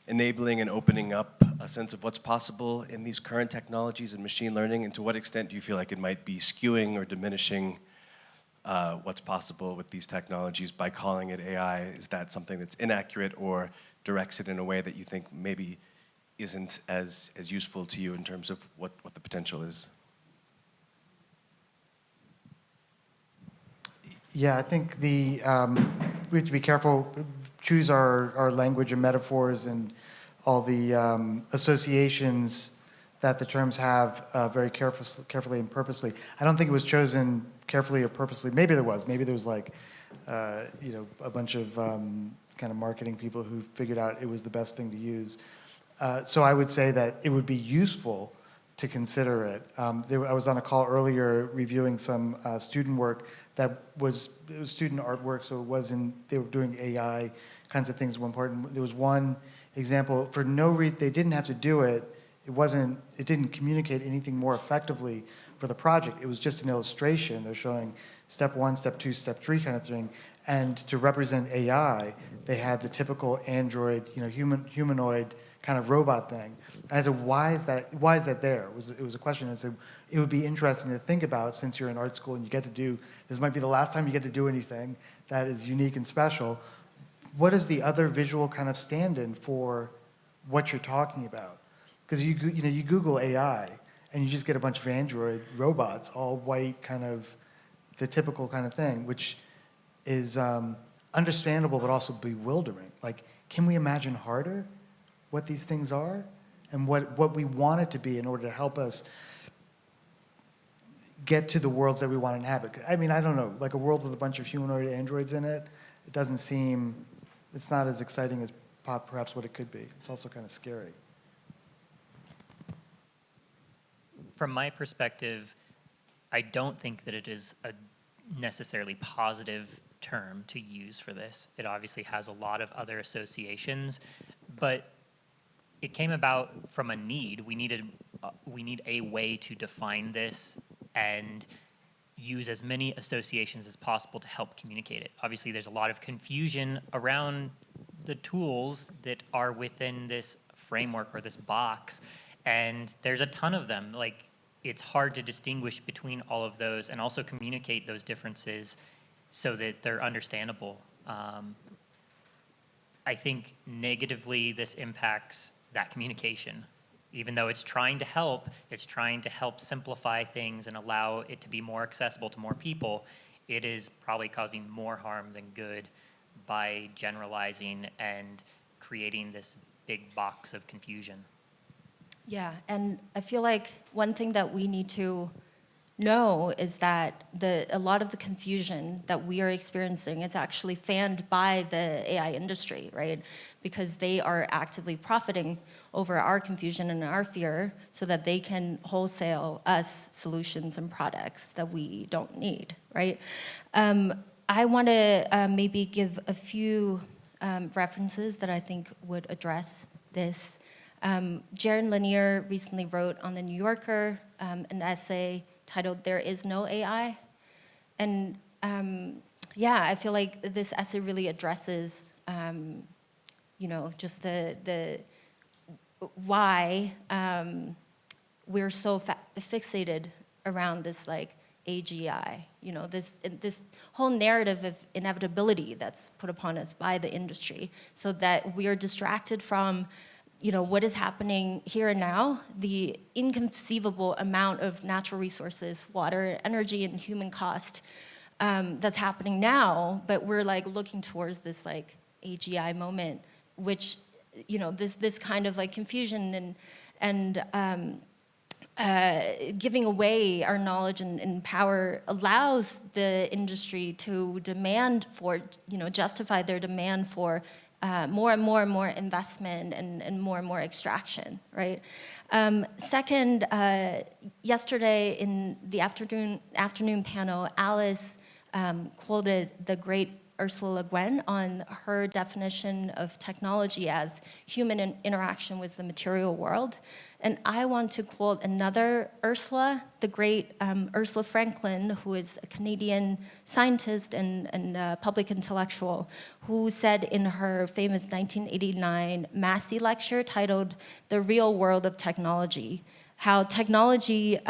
enabling and opening up a sense of what's possible in these current technologies and machine learning, and to what extent do you feel like it might be skewing or diminishing what's possible with these technologies by calling it AI? Is that something that's inaccurate or directs it in a way that you think maybe isn't as useful to you in terms of what the potential is? Yeah, I think we have to be careful, choose our language and metaphors and all the associations that the terms have very carefully and purposely. I don't think it was chosen carefully or purposely. Maybe there was. Maybe there was like, a bunch of kind of marketing people who figured out it was the best thing to use. So I would say that it would be useful to consider it. I was on a call earlier reviewing some student work it was student artwork, so they were doing AI kinds of things at one point. And there was one example, for no reason, they didn't have to do it. It didn't communicate anything more effectively for the project. It was just an illustration. They're showing step 1, step 2, step 3 kind of thing. And to represent AI, they had the typical Android, humanoid kind of robot thing. And I said, why is that there? It was a question. I said, it would be interesting to think about, since you're in art school and you get to do, this might be the last time you get to do anything that is unique and special. What is the other visual kind of stand-in for what you're talking about? Because you Google AI and you just get a bunch of Android robots, all white, kind of the typical kind of thing, which is understandable but also bewildering. Like, can we imagine harder what these things are and what we want it to be in order to help us get to the worlds that we want to inhabit? I mean, I don't know, like a world with a bunch of humanoid androids in it, it's not as exciting as perhaps what it could be. It's also kind of scary. From my perspective, I don't think that it is a necessarily positive term to use for this. It obviously has a lot of other associations, but it came about from a need. We need a way to define this and use as many associations as possible to help communicate it. Obviously, there's a lot of confusion around the tools that are within this framework or this box, and there's a ton of them. Like, it's hard to distinguish between all of those and also communicate those differences so that they're understandable. I think negatively this impacts that communication. Even though it's trying to help simplify things and allow it to be more accessible to more people, it is probably causing more harm than good by generalizing and creating this big box of confusion. Yeah, and I feel like one thing that we need to know is that a lot of the confusion that we are experiencing is actually fanned by the AI industry, right? Because they are actively profiting over our confusion and our fear so that they can wholesale us solutions and products that we don't need, right? I want to maybe give a few references that I think would address this. Jaron Lanier recently wrote on The New Yorker an essay titled "There Is No AI." And yeah, I feel like this essay really addresses, just the why we're so fixated around this like AGI, this whole narrative of inevitability that's put upon us by the industry, so that we are distracted from what is happening here and now, the inconceivable amount of natural resources, water, energy, and human cost that's happening now, but we're like looking towards this like AGI moment which, this kind of like confusion and giving away our knowledge and power allows the industry to demand for, justify their demand for more and more investment and more extraction, right? Second, yesterday in the afternoon panel, Alice quoted the great Ursula Le Guin on her definition of technology as human interaction with the material world. And I want to quote another Ursula, the great Ursula Franklin, who is a Canadian scientist and public intellectual, who said in her famous 1989 Massey lecture titled The Real World of Technology, how technology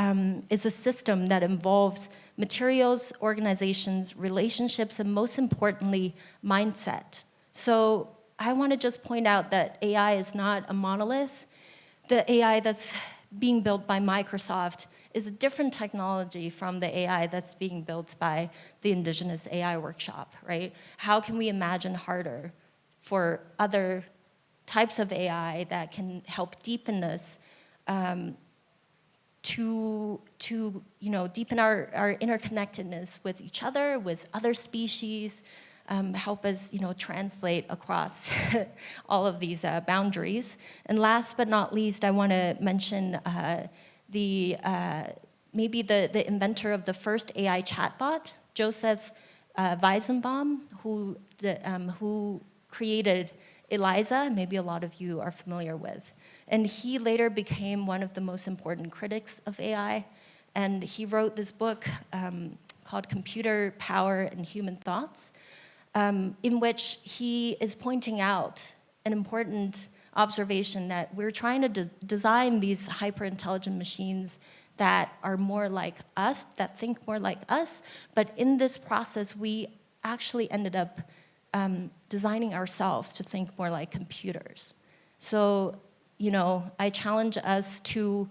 is a system that involves materials, organizations, relationships, and most importantly, mindset. So I want to just point out that AI is not a monolith. The AI that's being built by Microsoft is a different technology from the AI that's being built by the Indigenous AI Workshop, right? How can we imagine harder for other types of AI that can help deepen this to deepen our interconnectedness with each other, with other species, help us translate across all of these boundaries. And last but not least, I want to mention maybe the inventor of the first AI chatbot, Joseph Weizenbaum, who created Eliza, maybe a lot of you are familiar with. And he later became one of the most important critics of AI. And he wrote this book called Computer Power and Human Thoughts, in which he is pointing out an important observation that we're trying to design these hyper-intelligent machines that are more like us, that think more like us, but in this process, we actually ended up designing ourselves to think more like computers. So, I challenge us to,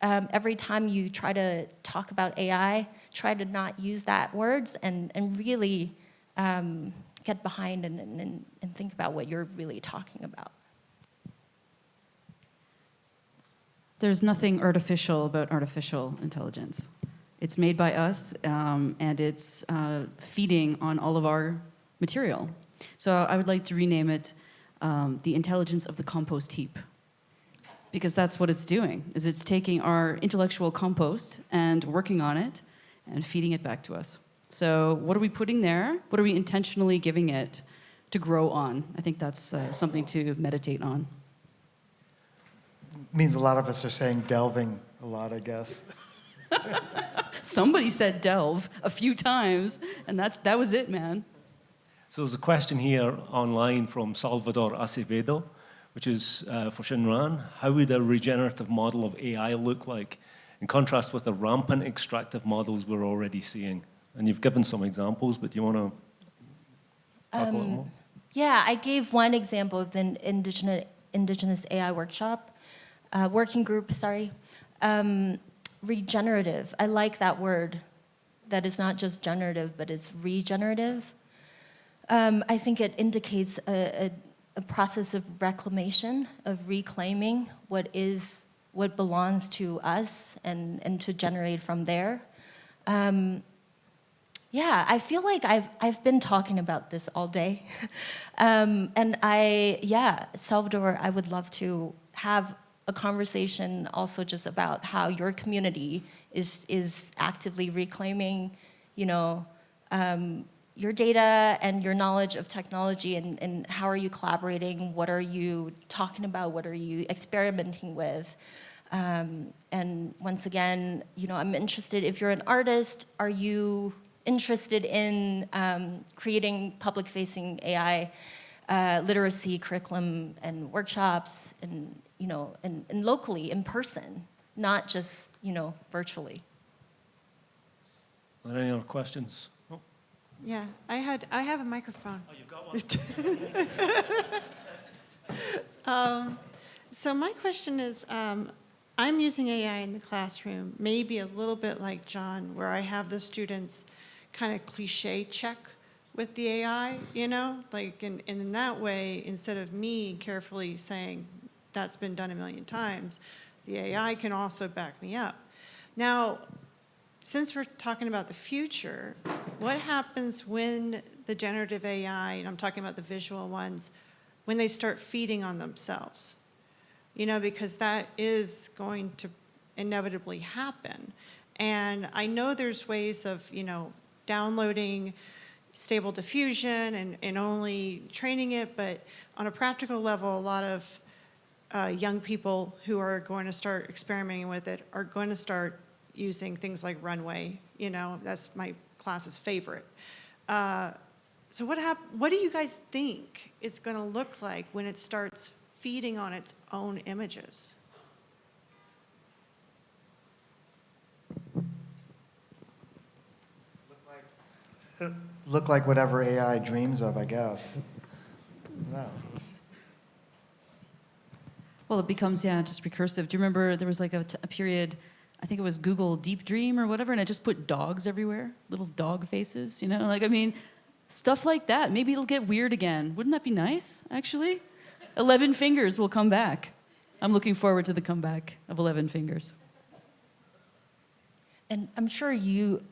every time you try to talk about AI, try to not use that words and really get behind and think about what you're really talking about. There's nothing artificial about artificial intelligence. It's made by us, and it's feeding on all of our material. So I would like to rename it the intelligence of the compost heap, because that's what it's doing, is it's taking our intellectual compost and working on it and feeding it back to us. So what are we putting there? What are we intentionally giving it to grow on? I think that's something to meditate on. Means a lot of us are saying delving a lot, I guess. Somebody said delve a few times, and that was it, man. So there's a question here online from Salvador Acevedo, which is for Shinran. How would a regenerative model of AI look like in contrast with the rampant extractive models we're already seeing? And you've given some examples, but do you want to talk a little more? Yeah, I gave one example of the Indigenous AI workshop, working group, sorry. Regenerative, I like that word. That is not just generative, but it's regenerative. I think it indicates a process of reclamation, of reclaiming what belongs to us and to generate from there. Yeah, I feel like I've been talking about this all day. And Salvador, I would love to have a conversation also just about how your community is actively reclaiming, your data and your knowledge of technology, and how are you collaborating? What are you talking about? What are you experimenting with? And once again, I'm interested, if you're an artist, are you interested in creating public-facing AI literacy curriculum and workshops, and and locally, in person, not just virtually? Are there any other questions? Oh, Yeah, I have a microphone. oh you've got one. So my question is, I'm using AI in the classroom, maybe a little bit like John, where I have the students kind of cliche check with the AI, you know? Like, and in that way, instead of me carefully saying, that's been done a million times, the AI can also back me up. Now, since we're talking about the future, what happens when the generative AI, and I'm talking about the visual ones, when they start feeding on themselves? You know, because that is going to inevitably happen. And I know there's ways of, you know, downloading Stable Diffusion and only training it, but on a practical level, a lot of young people who are going to start experimenting with it are going to start using things like Runway. You know, that's my class's favorite. So what do you guys think it's going to look like when it starts feeding on its own images? Look like whatever AI dreams of, I guess. No. Well, it becomes, yeah, just recursive. Do you remember there was like a period, I think it was Google Deep Dream or whatever, and it just put dogs everywhere, little dog faces, you know? Like, I mean, stuff like that. Maybe it'll get weird again. Wouldn't that be nice, actually? 11 Fingers will come back. I'm looking forward to the comeback of 11 Fingers. And I'm sure you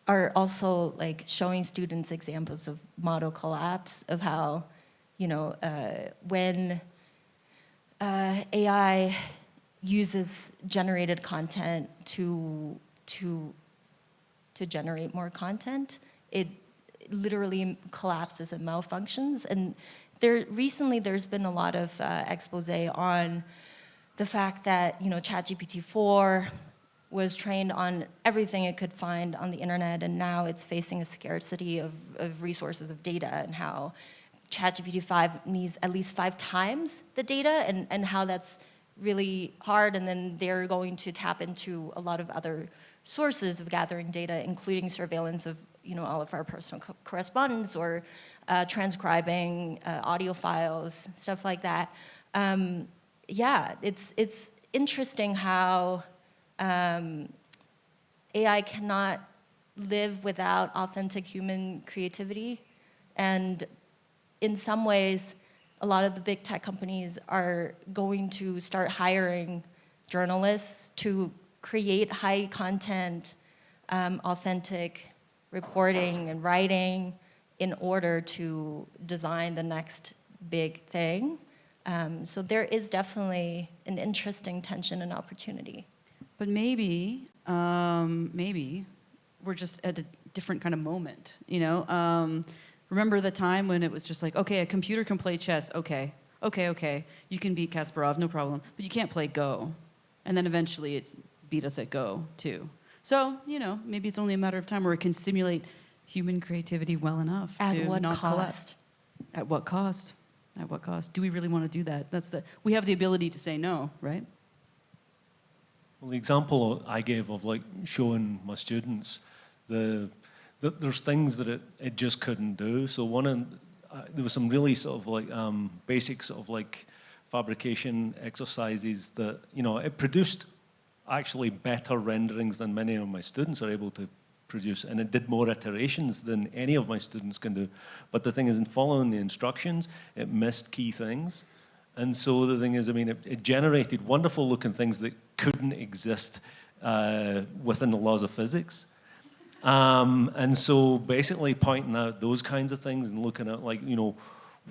are also like showing students examples of model collapse of how, you know, when AI uses generated content to generate more content, it literally collapses and malfunctions. And recently there's been a lot of expose on the fact that, you know, ChatGPT-4 was trained on everything it could find on the internet, and now it's facing a scarcity of resources of data, and how ChatGPT-5 needs at least 5 times the data, and how that's really hard. And then they're going to tap into a lot of other sources of gathering data, including surveillance of, you know, all of our personal correspondence, or transcribing audio files, stuff like that. Yeah, it's interesting how AI cannot live without authentic human creativity. And in some ways, a lot of the big tech companies are going to start hiring journalists to create high content, authentic reporting and writing in order to design the next big thing. So there is definitely an interesting tension and opportunity. But maybe we're just at a different kind of moment, you know? Remember the time when it was just like, okay, a computer can play chess, okay, you can beat Kasparov, no problem, but you can't play Go. And then eventually it's beat us at Go, too. So, you know, maybe it's only a matter of time where it can simulate human creativity well enough At to what not cost? collapse. At what cost? At what cost? Do we really want to do that? We have the ability to say no, right? Well, the example I gave of like showing my students, there's things that it just couldn't do. So there was some really sort of like basic sort of like fabrication exercises that, you know, it produced actually better renderings than many of my students are able to produce, and it did more iterations than any of my students can do. But the thing is, in following the instructions, it missed key things. And so the thing is, I mean, it generated wonderful looking things that couldn't exist within the laws of physics. And so basically pointing out those kinds of things and looking at, like, you know,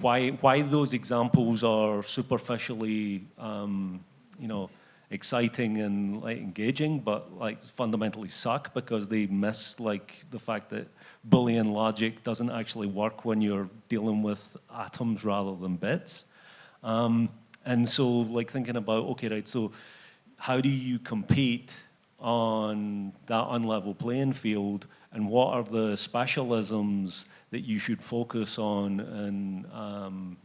why those examples are superficially, you know, exciting and like engaging, but like fundamentally suck because they miss like the fact that Boolean logic doesn't actually work when you're dealing with atoms rather than bits. And so like thinking about, okay, right, so how do you compete on that unlevel playing field, and what are the specialisms that you should focus on and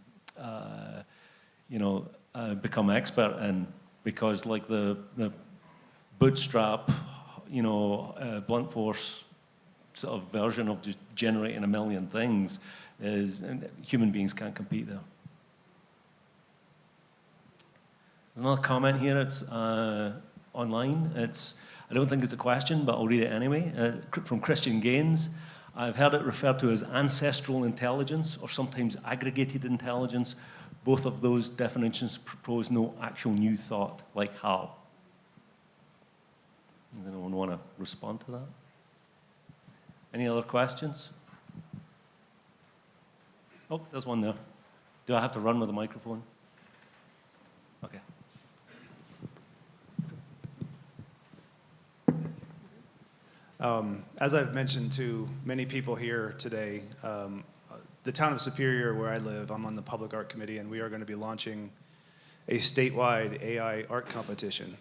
you know, become expert in? Because like the bootstrap, you know, blunt force sort of version of just generating a million things is, and human beings can't compete there. There's another comment here. It's online. I don't think it's a question, but I'll read it anyway. From Christian Gaines. I've heard it referred to as ancestral intelligence or sometimes aggregated intelligence. Both of those definitions propose no actual new thought, like how. Does anyone want to respond to that? Any other questions? Oh, there's one there. Do I have to run with the microphone? Okay. As I've mentioned to many people here today, the town of Superior, where I live, I'm on the Public Art Committee, and we are going to be launching a statewide AI art competition.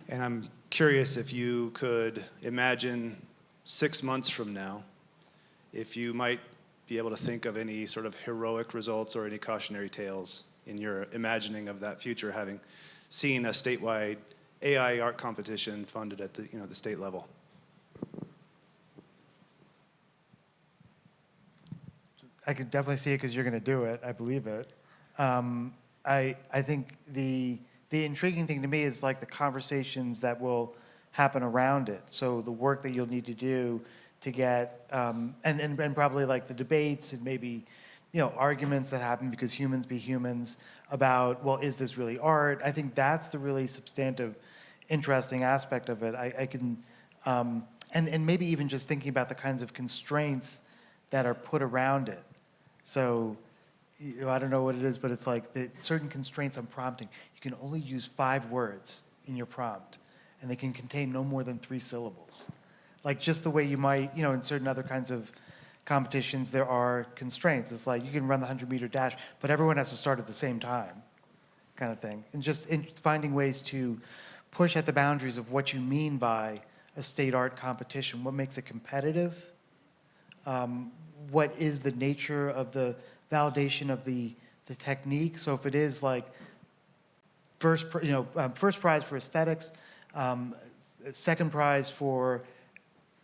And I'm curious if you could imagine 6 months from now, if you might be able to think of any sort of heroic results or any cautionary tales in your imagining of that future, having seen a statewide AI art competition funded at the state level. I could definitely see it because you're going to do it. I believe it. I think the intriguing thing to me is like the conversations that will happen around it. So the work that you'll need to do to get, and probably like the debates and maybe, arguments that happen because humans be humans about, well, is this really art? I think that's the really substantive, interesting aspect of it. I can, and maybe even just thinking about the kinds of constraints that are put around it. So, I don't know what it is, but it's like the certain constraints on prompting. You can only use 5 words in your prompt, and they can contain no more than 3 syllables. Like just the way you might, in certain other kinds of competitions, there are constraints. It's like you can run the 100-meter dash, but everyone has to start at the same time, kind of thing. And just finding ways to push at the boundaries of what you mean by a state art competition. What makes it competitive? What is the nature of the validation of the technique? So if it is like first prize for aesthetics, second prize for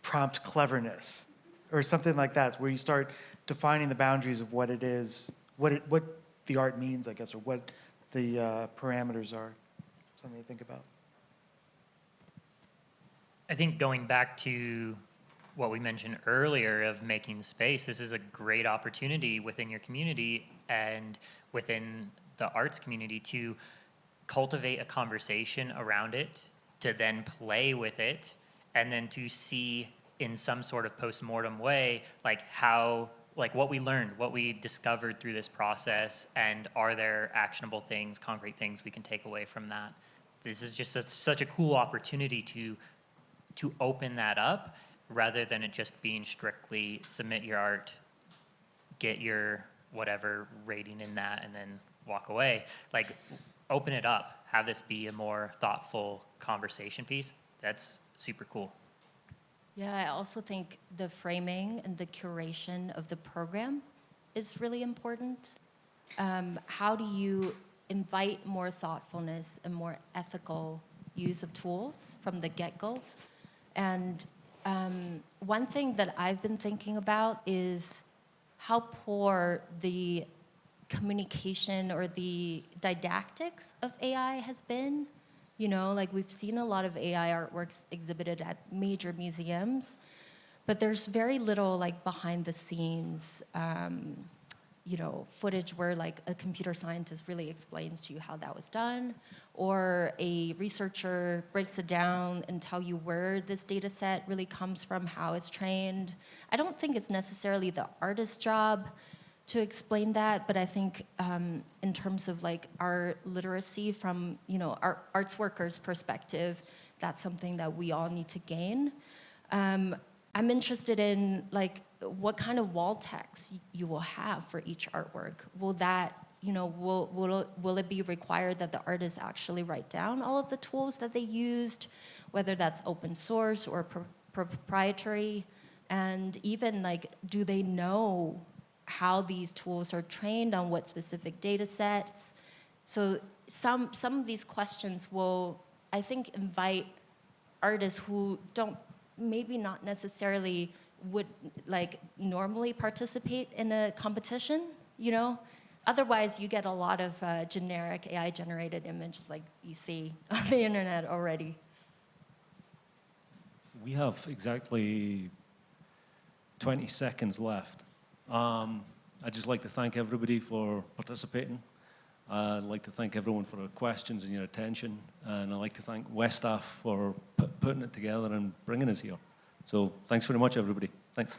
prompt cleverness, or something like that, where you start defining the boundaries of what it is, what the art means, I guess, or what the parameters are. Something to think about. I think going back to what we mentioned earlier of making space, this is a great opportunity within your community and within the arts community to cultivate a conversation around it, to then play with it, and then to see in some sort of post-mortem way, like what we learned, what we discovered through this process, and are there actionable things, concrete things we can take away from that. This is just such a cool opportunity to open that up, rather than it just being strictly submit your art, get your whatever rating in that, and then walk away. Like, open it up, have this be a more thoughtful conversation piece. That's super cool. Yeah, I also think the framing and the curation of the program is really important. How do you invite more thoughtfulness and more ethical use of tools from the get-go? And one thing that I've been thinking about is how poor the communication or the didactics of AI has been. Like we've seen a lot of AI artworks exhibited at major museums, but there's very little like behind the scenes, footage where like a computer scientist really explains to you how that was done, or a researcher breaks it down and tell you where this data set really comes from, how it's trained. I don't think it's necessarily the artist's job to explain that, but I think in terms of like our literacy from our arts workers' perspective, that's something that we all need to gain. I'm interested in like what kind of wall text you will have for each artwork. Will that will it be required that the artist actually write down all of the tools that they used, whether that's open source or proprietary, and even like do they know how these tools are trained on what specific data sets? So some of these questions will, I think, invite artists who don't, maybe not necessarily would like normally participate in a competition, Otherwise, you get a lot of generic AI-generated images like you see on the internet already. We have exactly 20 seconds left. I'd just like to thank everybody for participating. I'd like to thank everyone for their questions and your attention. And I'd like to thank Westaff for putting it together and bringing us here. So thanks very much, everybody. Thanks.